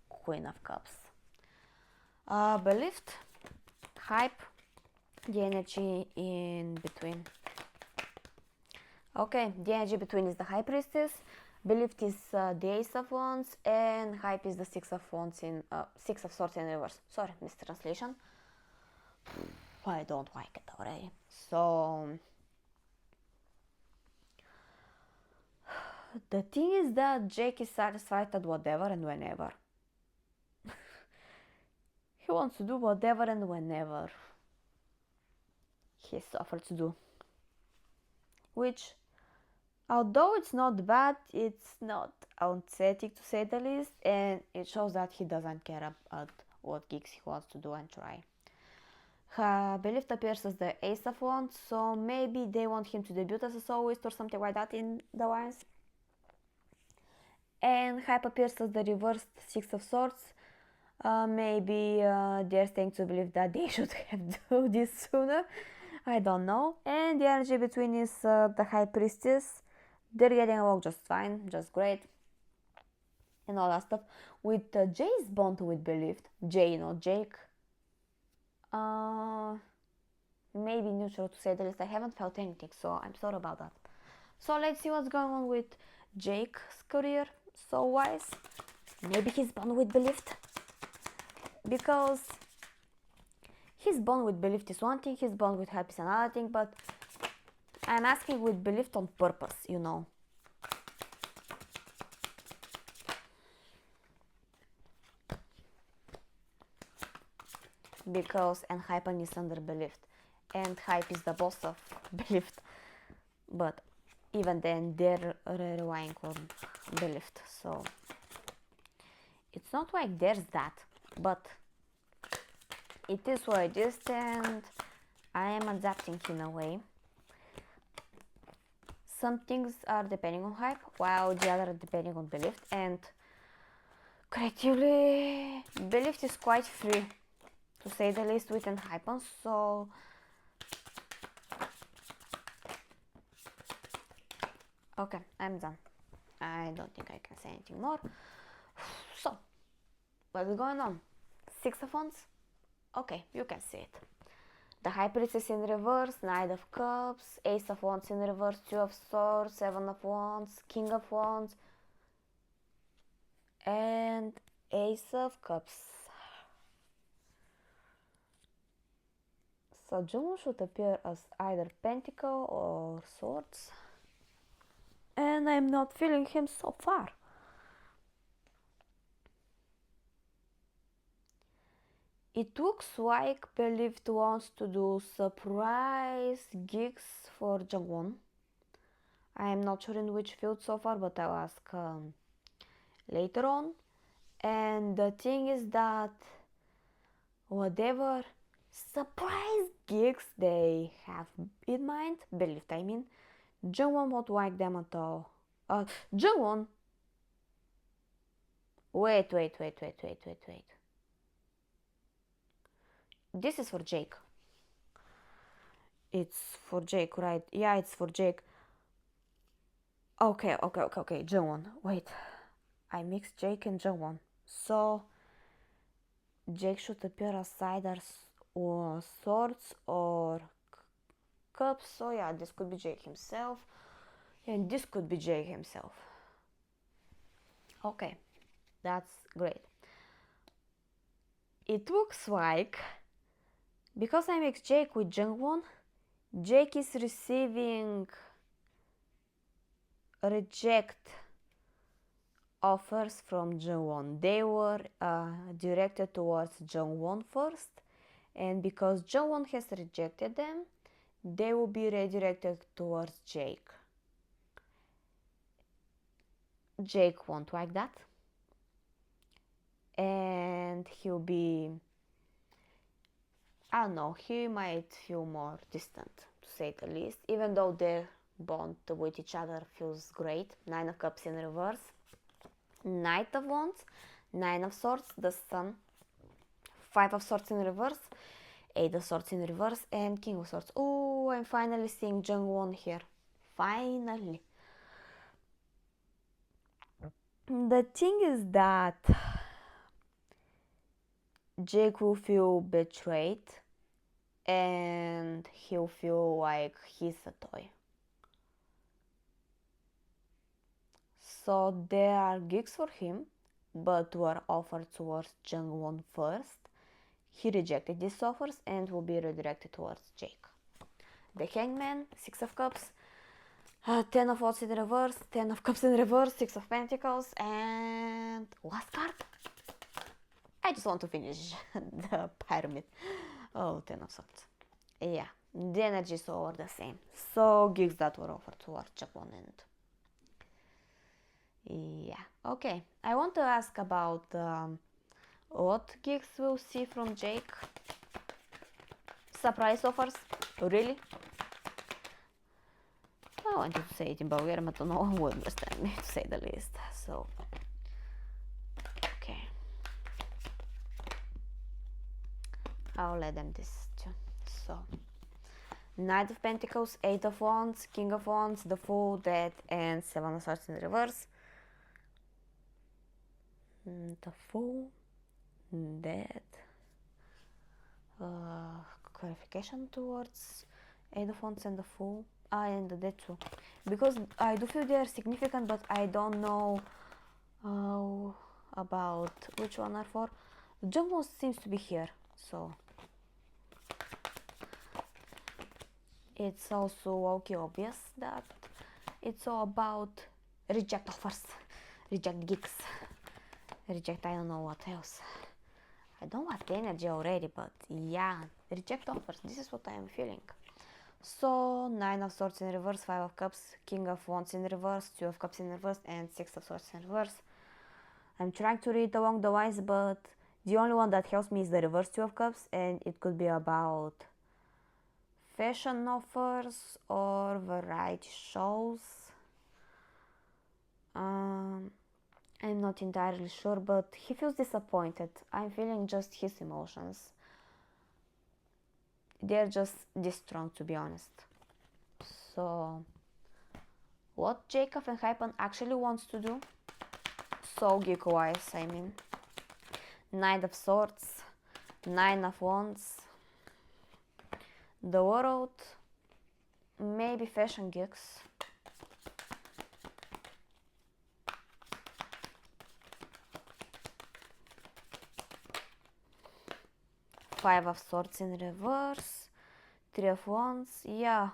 Queen of Cups. Believed, hype, the energy in between. Okay, the energy between is the High Priestess, Believed is the Ace of Wands, and hype is the Six of Wands in Six of Swords in reverse. Sorry, mistranslation. I don't like it already. So the thing is that Jake is satisfied at whatever and whenever. He wants to do whatever and whenever he's offered to do. Which, although it's not bad, it's not authentic to say the least, and it shows that he doesn't care about what gigs he wants to do and try. Believed appears as the Ace of Wands, so maybe they want him to debut as a soloist or something like that in the lines. And hype appears as the reversed Six of Swords. Maybe they're staying to believe that they should have done this sooner. I don't know. And the energy between is the High Priestess. They're getting along just fine, just great, and all that stuff. With Jay's bond with Believed, Jay, not Jake. Maybe neutral to say the least. I haven't felt anything, so I'm sorry about that. So let's see what's going on with Jake's career, soul-wise. Maybe his bond with Believed, because his bond with Believed is one thing, his bond with hype is another thing, but I'm asking with Believed on purpose, you know. Because enhypen is under Believed, and hype is the boss of Believed, but even then they're relying on Believed, so it's not like there's that, but it is what it is, and I am adapting in a way. Some things are depending on hype, while the other are depending on Believed, and creatively Believed is quite free, to say the least, with enhypen, so okay, I'm done. I don't think I can say anything more. So, what's going on? Six of Wands? Okay, you can see it. The High Priestess in reverse, Knight of Cups, Ace of Wands in reverse, Two of Swords, Seven of Wands, King of Wands, and Ace of Cups. So Juno should appear as either Pentacle or Swords, and I'm not feeling him so far. It looks like Believed wants to do surprise gigs for Jagon. I am not sure in which field so far, but I'll ask later on. And the thing is that whatever surprise gigs they have in mind, Believed I mean, Jungwon won't like them at all. Jungwon. Wait. This is for Jake. It's for Jake, right? Yeah, it's for Jake. Okay. Jungwon. Wait. I mixed Jake and Jungwon. So Jake should appear as siders or swords or cups. So yeah, this could be Jake himself. And this could be Jake himself. Okay, that's great. It looks like, because I mix Jake with Jungwon, Jake is receiving reject offers from Jungwon. They were directed towards Jungwon first, and because Jungwon has rejected them, they will be redirected towards Jake. Jake won't like that, and he'll be, I don't know, he might feel more distant, to say the least, even though their bond with each other feels great. 9 of Cups in reverse, Knight of Wands, 9 of Swords, the Sun, 5 of Swords in reverse, 8 of Swords in reverse, and King of Swords. Oh, I'm finally seeing Jungwon here. Finally. The thing is that Jake will feel betrayed and he'll feel like he's a toy. So there are gigs for him, but were offered towards Jungwon first. He rejected these offers and will be redirected towards Jake. The Hangman, 6 of Cups, 10 of Wands in reverse, 10 of Cups in reverse, 6 of Pentacles, and last card. I just want to finish the pyramid. Oh, 10 of Swords. Yeah, the energy is all the same. So gigs that were offered towards Jungwon and yeah, okay. I want to ask about what gigs we'll see from Jake. Surprise offers? Really? I wanted to say it in Bulgarian, but no one would understand me, to say the least. So, okay. I'll let them this too. So, Knight of Pentacles, 8 of Wands, King of Wands, the Fool, Death, and 7 of Swords in reverse. The Fool, Death, clarification towards 8 of Wands and the Fool. And the Death too. Because I do feel they are significant, but I don't know about which one are for. Jungwon seems to be here, so it's also okay obvious that it's all about reject offers, reject gigs, reject I don't know what else. I don't want the energy already, but yeah, reject offers, this is what I am feeling. So 9 of Swords in reverse, 5 of Cups, King of Wands in reverse, 2 of Cups in reverse, and 6 of Swords in reverse. I'm trying to read along the lines, but the only one that helps me is the reverse 2 of Cups, and it could be about fashion offers or variety shows. I'm not entirely sure, but he feels disappointed. I'm feeling just his emotions. They're just this strong, to be honest. So, what Jake of enhypen actually wants to do, so geek-wise, I mean. Knight of Swords, 9 of Wands, the World, maybe fashion gigs. Five of Swords in reverse, 3 of Wands, yeah,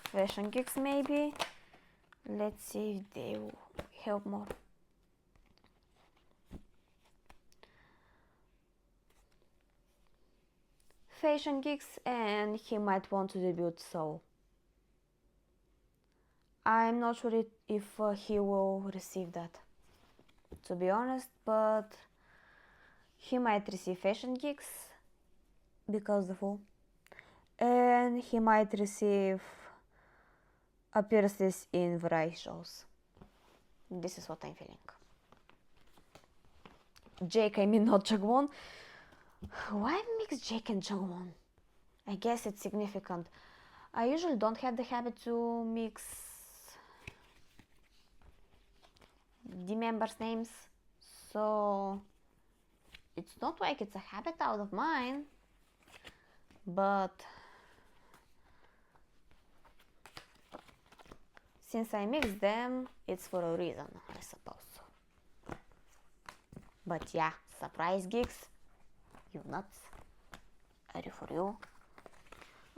fashion gigs maybe. Let's see if they will help more. Fashion gigs, and he might want to debut, so I'm not sure if he will receive that, to be honest, but he might receive fashion gigs because the Fool, and he might receive appearances in variety shows. This is what I'm feeling. Jake, I mean not Jagwon. Why mix Jake and Jagwon? I guess it's significant. I usually don't have the habit to mix the members' names, so it's not like it's a habit out of mine, but since I mixed them, it's for a reason, I suppose. But yeah, surprise gigs, you nuts. Ready for you.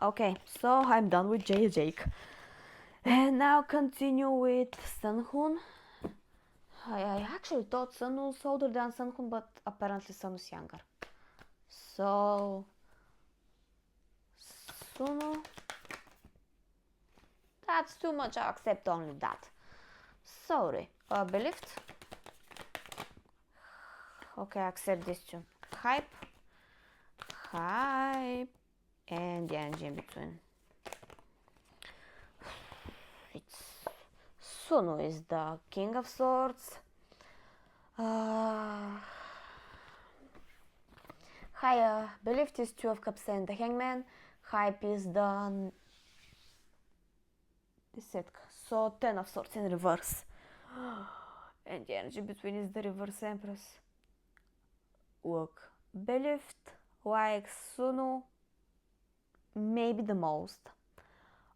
Okay, so I'm done with Jake. And now continue with Sunhoon. I actually thought Sun was older than Sunhoon, but apparently Sun was younger. So Sunu, that's too much, I accept only that. Sorry, Believed. Okay, I accept this too. Hype, and the NG in between. It's Sunu is the King of Swords. Believed is Two of Cups and the Hangman. Hype is the Desetka. So 10 of Swords in reverse. And the energy between is the reverse Empress. Look, Believed likes Sunu maybe the most.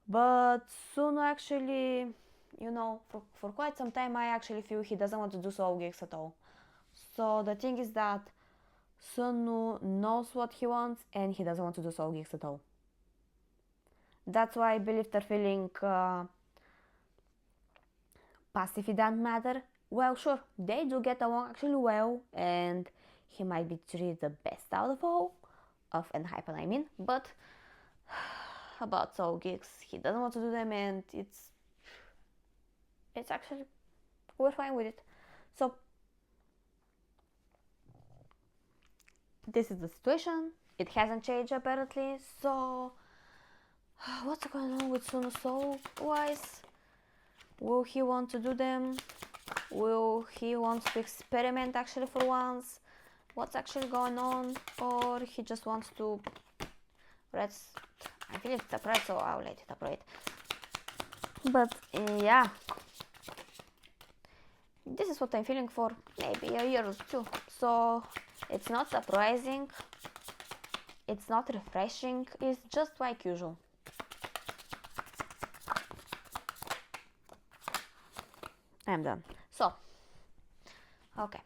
But Sunu actually, you know, for quite some time I actually feel he doesn't want to do soul gigs at all. So the thing is that Sunu knows what he wants and he doesn't want to do soul gigs at all. That's why I believe they're feeling passive, it doesn't matter. Well, sure, they do get along actually well, and he might be treated the best out of all, of enhypen I mean, but about soul gigs, he doesn't want to do them, and it's actually, we're fine with it. So this is the situation. It hasn't changed apparently. So what's going on with Sunu soul wise? Will he want to do them? Will he want to experiment actually for once? What's actually going on? Or he just wants to rest? I feel it's upright, so I'll let it upright. But yeah, this is what I'm feeling for maybe a year or two. So it's not surprising, it's not refreshing, it's just like usual. I'm done. So, okay.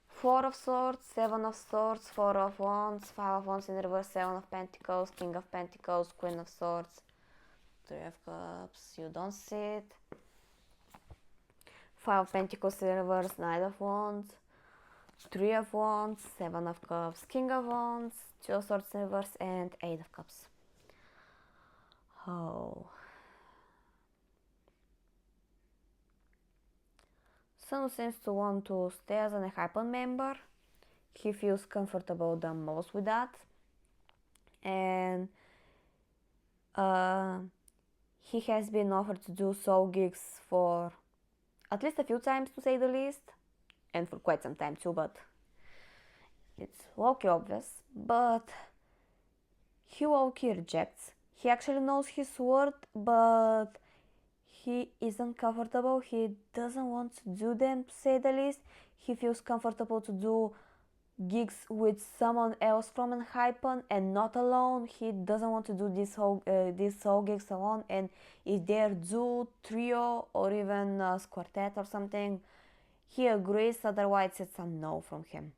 4 of Swords, 7 of Swords, 4 of Wands, 5 of Wands in reverse, 7 of Pentacles, King of Pentacles, Queen of Swords, 3 of Cups, you don't see it. 5 of Pentacles in reverse, Knight of Wands, 3 of Wands, 7 of Cups, King of Wands, 2 of Swords in reverse, and 8 of Cups. Oh. Sunu seems to want to stay as an enhypen member. He feels comfortable the most with that. And he has been offered to do soul gigs for at least a few times, to say the least. And for quite some time too, but it's low-key obvious. But he low-key rejects. He actually knows his worth, but he isn't comfortable. He doesn't want to do them, to say the least. He feels comfortable to do gigs with someone else from enhypen and not alone. He doesn't want to do these soul gigs alone, and if they're duo, trio, or even a quartet or something, he agrees, otherwise it's a no from him.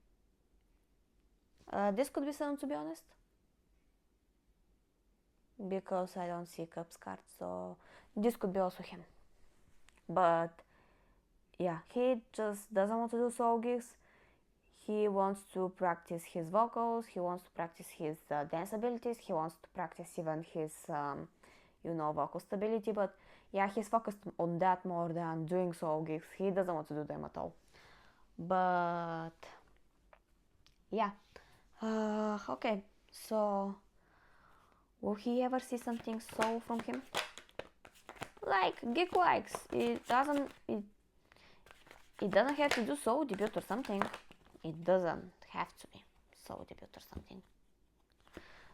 This could be Sun, to be honest, because I don't see Cups card, so this could be also him. But yeah, he just doesn't want to do soul gigs. He wants to practice his vocals, he wants to practice his dance abilities, he wants to practice even his, vocal stability, but yeah, he's focused on that more than doing soul gigs. He doesn't want to do them at all. But yeah, okay, so Will he ever see something so from him? Like geek likes. It doesn't have to do so debut or something. It doesn't have to be so debut or something.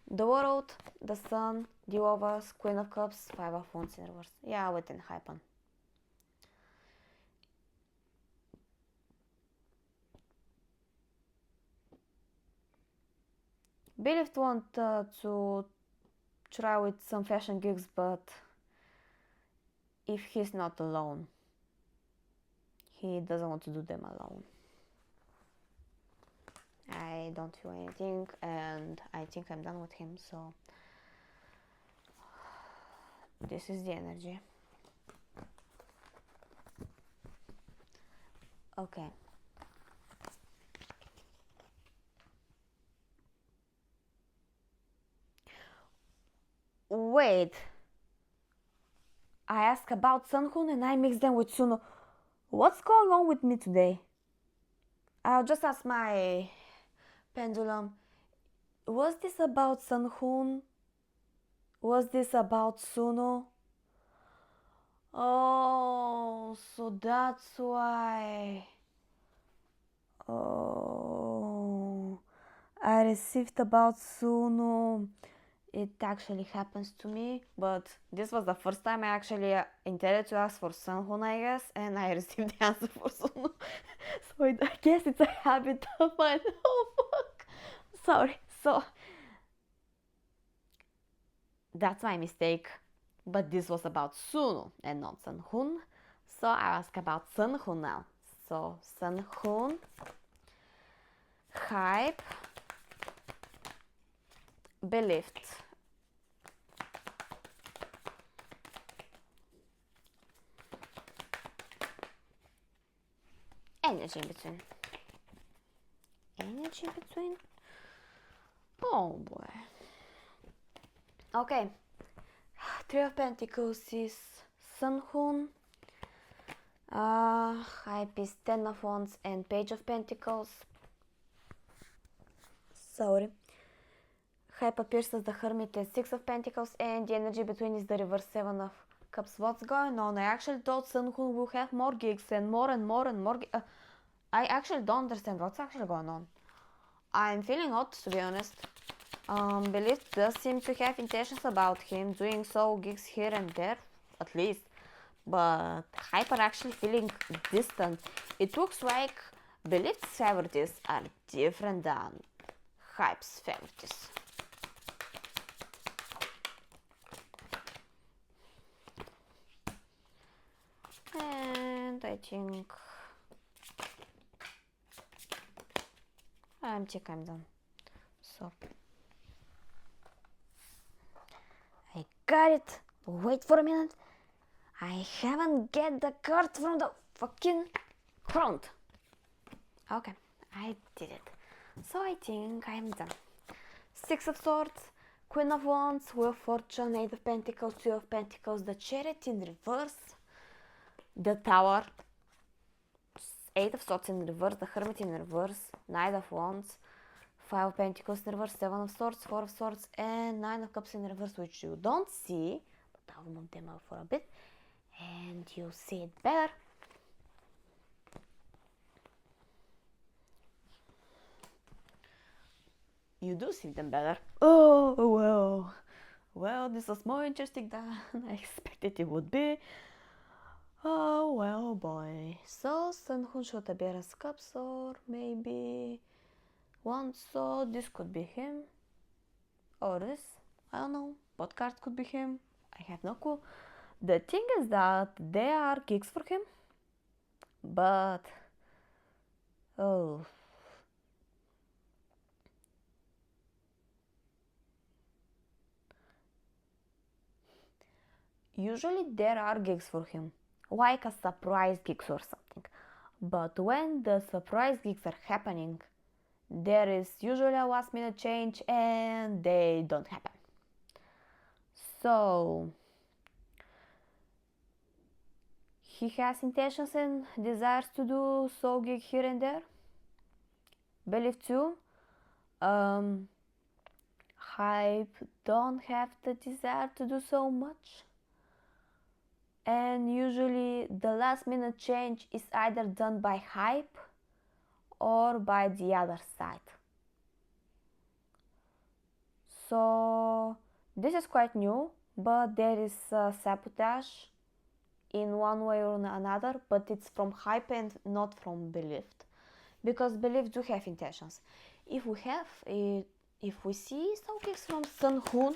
The world, the sun, the overs, queen of cups, five of wands in reverse. Yeah, with enhypen. Believed want to try with some fashion gigs, but if he's not alone, he doesn't want to do them alone. I don't feel anything, and I think I'm done with him, so this is the energy. Okay. Wait. I asked about Sunhoon and I mixed them with Suno. What's going on with me today? I'll just ask my pendulum. Was this about Sunhoon? Was this about Suno? Oh, so that's why. Oh, I received about Suno. It actually happens to me, but this was the first time I actually intended to ask for Sunhoon, I guess, and I received the answer for Suno. So I guess it's a habit of mine. Oh fuck. Sorry. So that's my mistake. But this was about Suno and not Sunhoon. So I ask about Sunhoon now. So Sunhoon, hype, believed. Energy in between. Energy in between? Oh boy. Okay. Three of Pentacles is Sunhoon. Hype is Ten of Wands and Page of Pentacles. Sorry. Hype appears as the Hermit and Six of Pentacles, and the energy between is the reverse Seven of Cups. What's going on? I actually thought Sunhoon will have more gigs and more and more and more. I actually don't understand what's actually going on. I'm feeling odd, to be honest. Belief does seem to have intentions about him, doing so gigs here and there, at least. But Hype are actually feeling distant. It looks like Belief's favorites are different than Hype's favorites. And I think I'm done. So I got it. Wait for a minute. I haven't get the card from the fucking front. Okay, I did it. So I think I'm done. Six of Swords, Queen of Wands, Wheel of Fortune, Eight of Pentacles, Two of Pentacles, the Chariot in reverse, the Tower, Eight of Swords in reverse, the Hermit in reverse, Knight of Wands, Five of Pentacles in reverse, Seven of Swords, Four of Swords, and Nine of Cups in reverse, which you don't see, but I'll move them out for a bit, and you'll see it better. You do see them better. Oh, well, this was more interesting than I expected it would be. Oh, well, boy. So, Sunhoon should appear as Cups, or maybe Wands, so this could be him. Or this. I don't know. What card could be him? I have no clue. The thing is that there are gigs for him, but oh, usually there are gigs for him, like a surprise gigs or something. But when the surprise gigs are happening, there is usually a last minute change and they don't happen. So he has intentions and desires to do so gig here and there. Believe too. Hype don't have the desire to do so much. And usually the last minute change is either done by hype or by the other side. So this is quite new, but there is sabotage in one way or another, but it's from hype and not from believed, because believed do have intentions. If we see stories from Sun-hoon,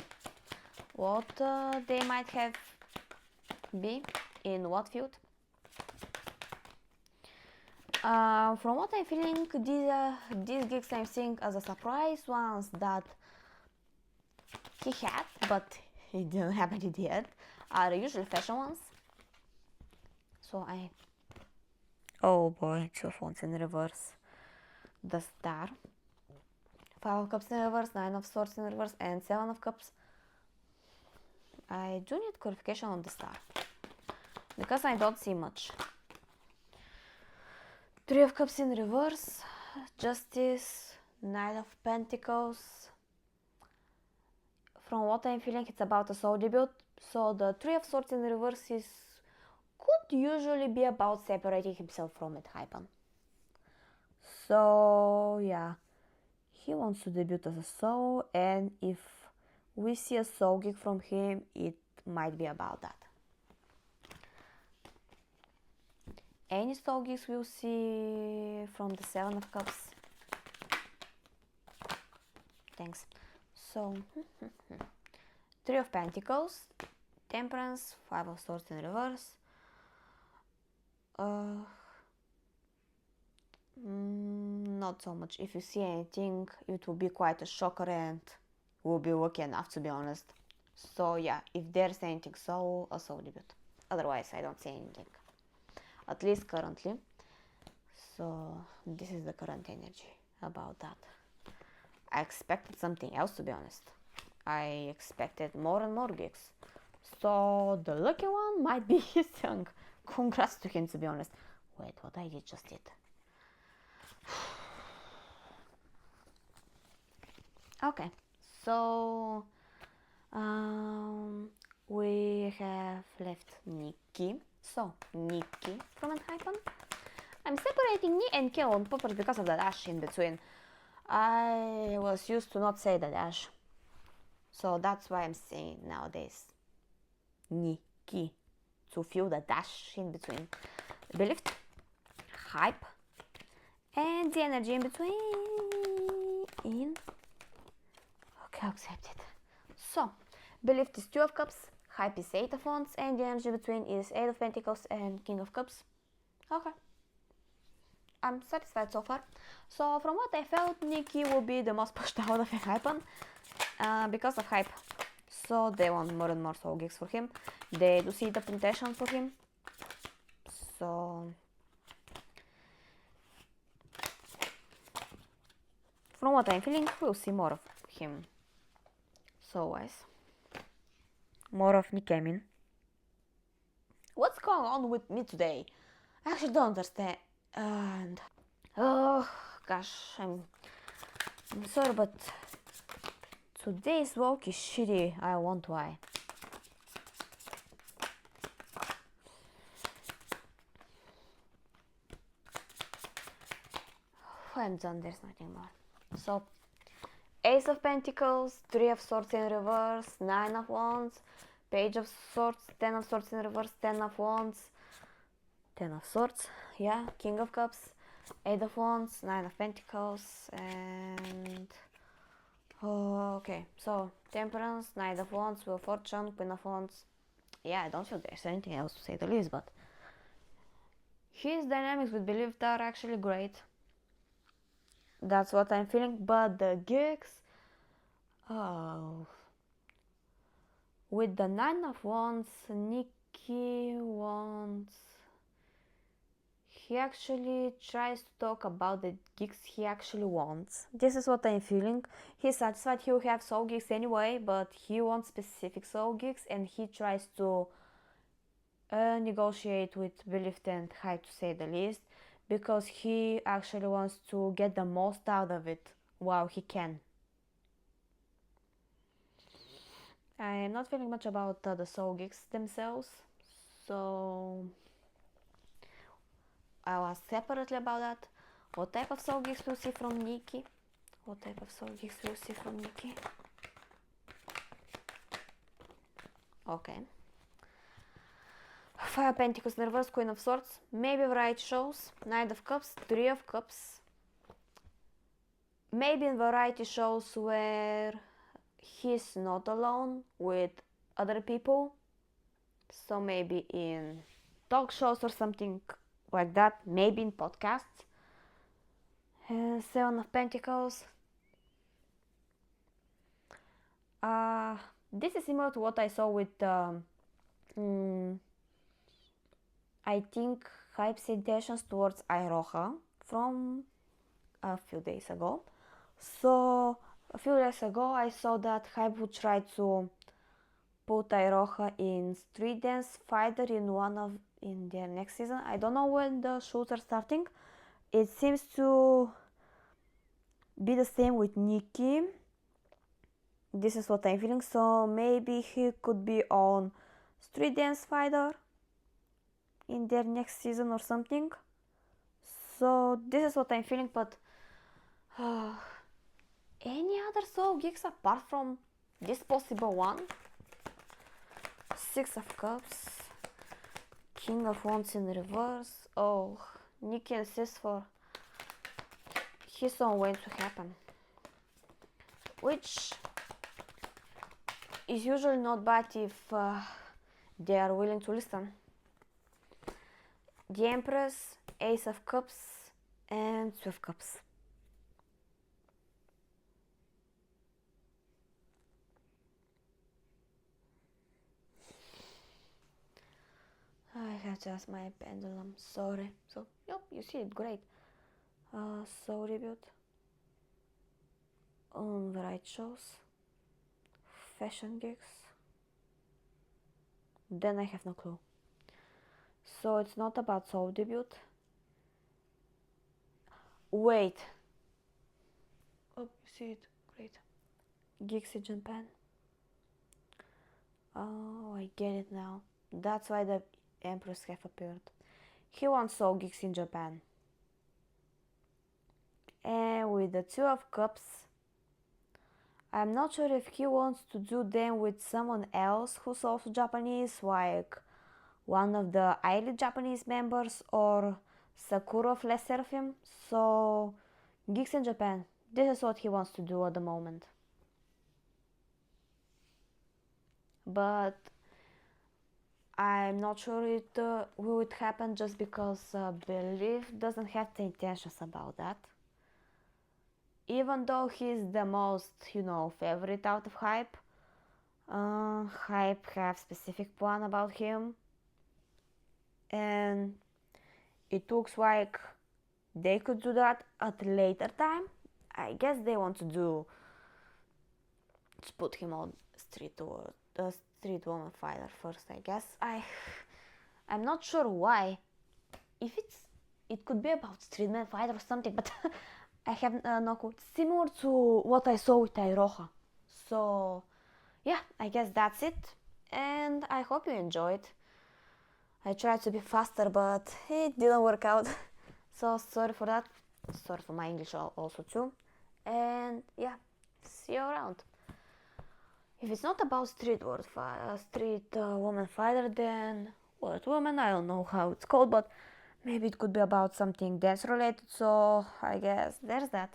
what they might have be in what field? From what I'm feeling, these gigs I'm seeing as a surprise ones that he had, but he didn't happen it yet, are usually fashion ones. So oh boy, 2 phones in reverse. The star. 5 of cups in reverse, 9 of swords in reverse, and 7 of cups. I do need clarification on the star, because I don't see much. 3 of cups in reverse, justice, 9 of pentacles. From what I'm feeling, it's about a soul debut. So the 3 of swords in reverse could usually be about separating himself from enhypen. So yeah, he wants to debut as a soul, and if we see a soul gig from him, it might be about that. Any soul gigs we'll see from the 7 of cups. Thanks. So 3 of pentacles, temperance, 5 of swords in reverse. Not so much. If you see anything, it will be quite a shocker and will be lucky enough, to be honest. So yeah, if there's anything, so a soul debut. Otherwise, I don't see anything, at least currently. So this is the current energy about that. I expected something else, to be honest. I expected more and more gigs. So the lucky one might be his young. Congrats to him, to be honest. Wait, what I did just did. Okay, so we have left Nikki. So Nikki from enhypen. I'm separating Ni and K on purpose because of the dash in between. I was used to not say the dash, so that's why I'm saying nowadays Nikki, to feel the dash in between. Believed, hype, and the energy in between. Okay, accepted. So, believed is 2 of cups, hype is 8 of wands, and the energy between is 8 of pentacles and king of cups. Okay. I'm satisfied so far. So from what I felt, Nikki will be the most pushed out of enhypen because of hype. So they want more and more soul gigs for him. They do see the potential for him. So from what I'm feeling, we'll see more of him. So wise. More of Nikki, I mean. What's going on with me today? I actually don't understand. And oh gosh, I'm sorry, but today's walk is shitty. I won't lie. I'm done, there's nothing more. So Ace of Pentacles, 3 of Swords in reverse, 9 of Wands, Page of Swords, 10 of Swords in reverse, 10 of Wands, 10 of Swords, yeah, King of Cups, 8 of Wands, 9 of Pentacles, and okay, so Temperance, Knight of Wands, Wheel of Fortune, Queen of Wands. Yeah, I don't feel there's anything else to say the least, but his dynamics with Believed are actually great. That's what I'm feeling, but the gigs, with the 9 of Wands, Nikki wants, he actually tries to talk about the gigs he actually wants. This is what I'm feeling. He's satisfied he'll have soul gigs anyway, but he wants specific soul gigs, and he tries to negotiate with Believed and Hype, to say the least, because he actually wants to get the most out of it while he can. I'm not feeling much about the soul geeks themselves, so I'll ask separately about that. What type of soul geeks we'll see from Nikki? What type of soul geeks we'll see from Nikki? Okay. Five of Pentacles, Reverse, Queen of Swords, maybe variety shows, Knight of Cups, Three of Cups. Maybe in variety shows where he's not alone with other people. So maybe in talk shows or something like that, maybe in podcasts. Seven of Pentacles. This is similar to what I saw with I think Hype's intentions towards Iroha from a few days ago. So a few days ago I saw that Hype would try to put Iroha in Street Dance Fighter in their next season. I don't know when the shows are starting. It seems to be the same with Nikki. This is what I'm feeling. So maybe he could be on Street Dance Fighter in their next season or something. So this is what I'm feeling, but any other soul geeks apart from this possible one? Six of Cups, King of Wands in reverse. Oh, Nikki insists for his own way to happen, which is usually not bad if they are willing to listen. The Empress, Ace of Cups, and Two of Cups. I have just my pendulum, sorry. So, yep, you see it, great. Soul Rebirth. On variety shows. Fashion gigs. Then I have no clue. So it's not about soul debut. Wait. Oh, you see it, great. Gigs in Japan. Oh, I get it now. That's why the Empress have appeared. He wants soul gigs in Japan. And with the Two of Cups, I'm not sure if he wants to do them with someone else who's also Japanese, like one of the Elite Japanese members or Sakura of Less Seraphim. So, gigs in Japan, this is what he wants to do at the moment. But I'm not sure it will it happen just because Belief doesn't have the intentions about that. Even though he's the most, favorite out of Hype, Hype have specific plan about him, and it looks like they could do that at a later time. I guess they want to put him on street woman fighter first. I guess I'm not sure why. If it could be about street man fighter or something, but I have no clue. Similar to what I saw with Iroha. So yeah, I guess that's it, and I hope you enjoyed. I tried to be faster, but it didn't work out. So sorry for that. Sorry for my English also too. And yeah, see you around. If it's not about street woman fighter, then what woman? I don't know how it's called, but maybe it could be about something dance related. So I guess there's that.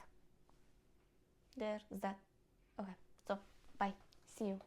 Okay. So bye. See you.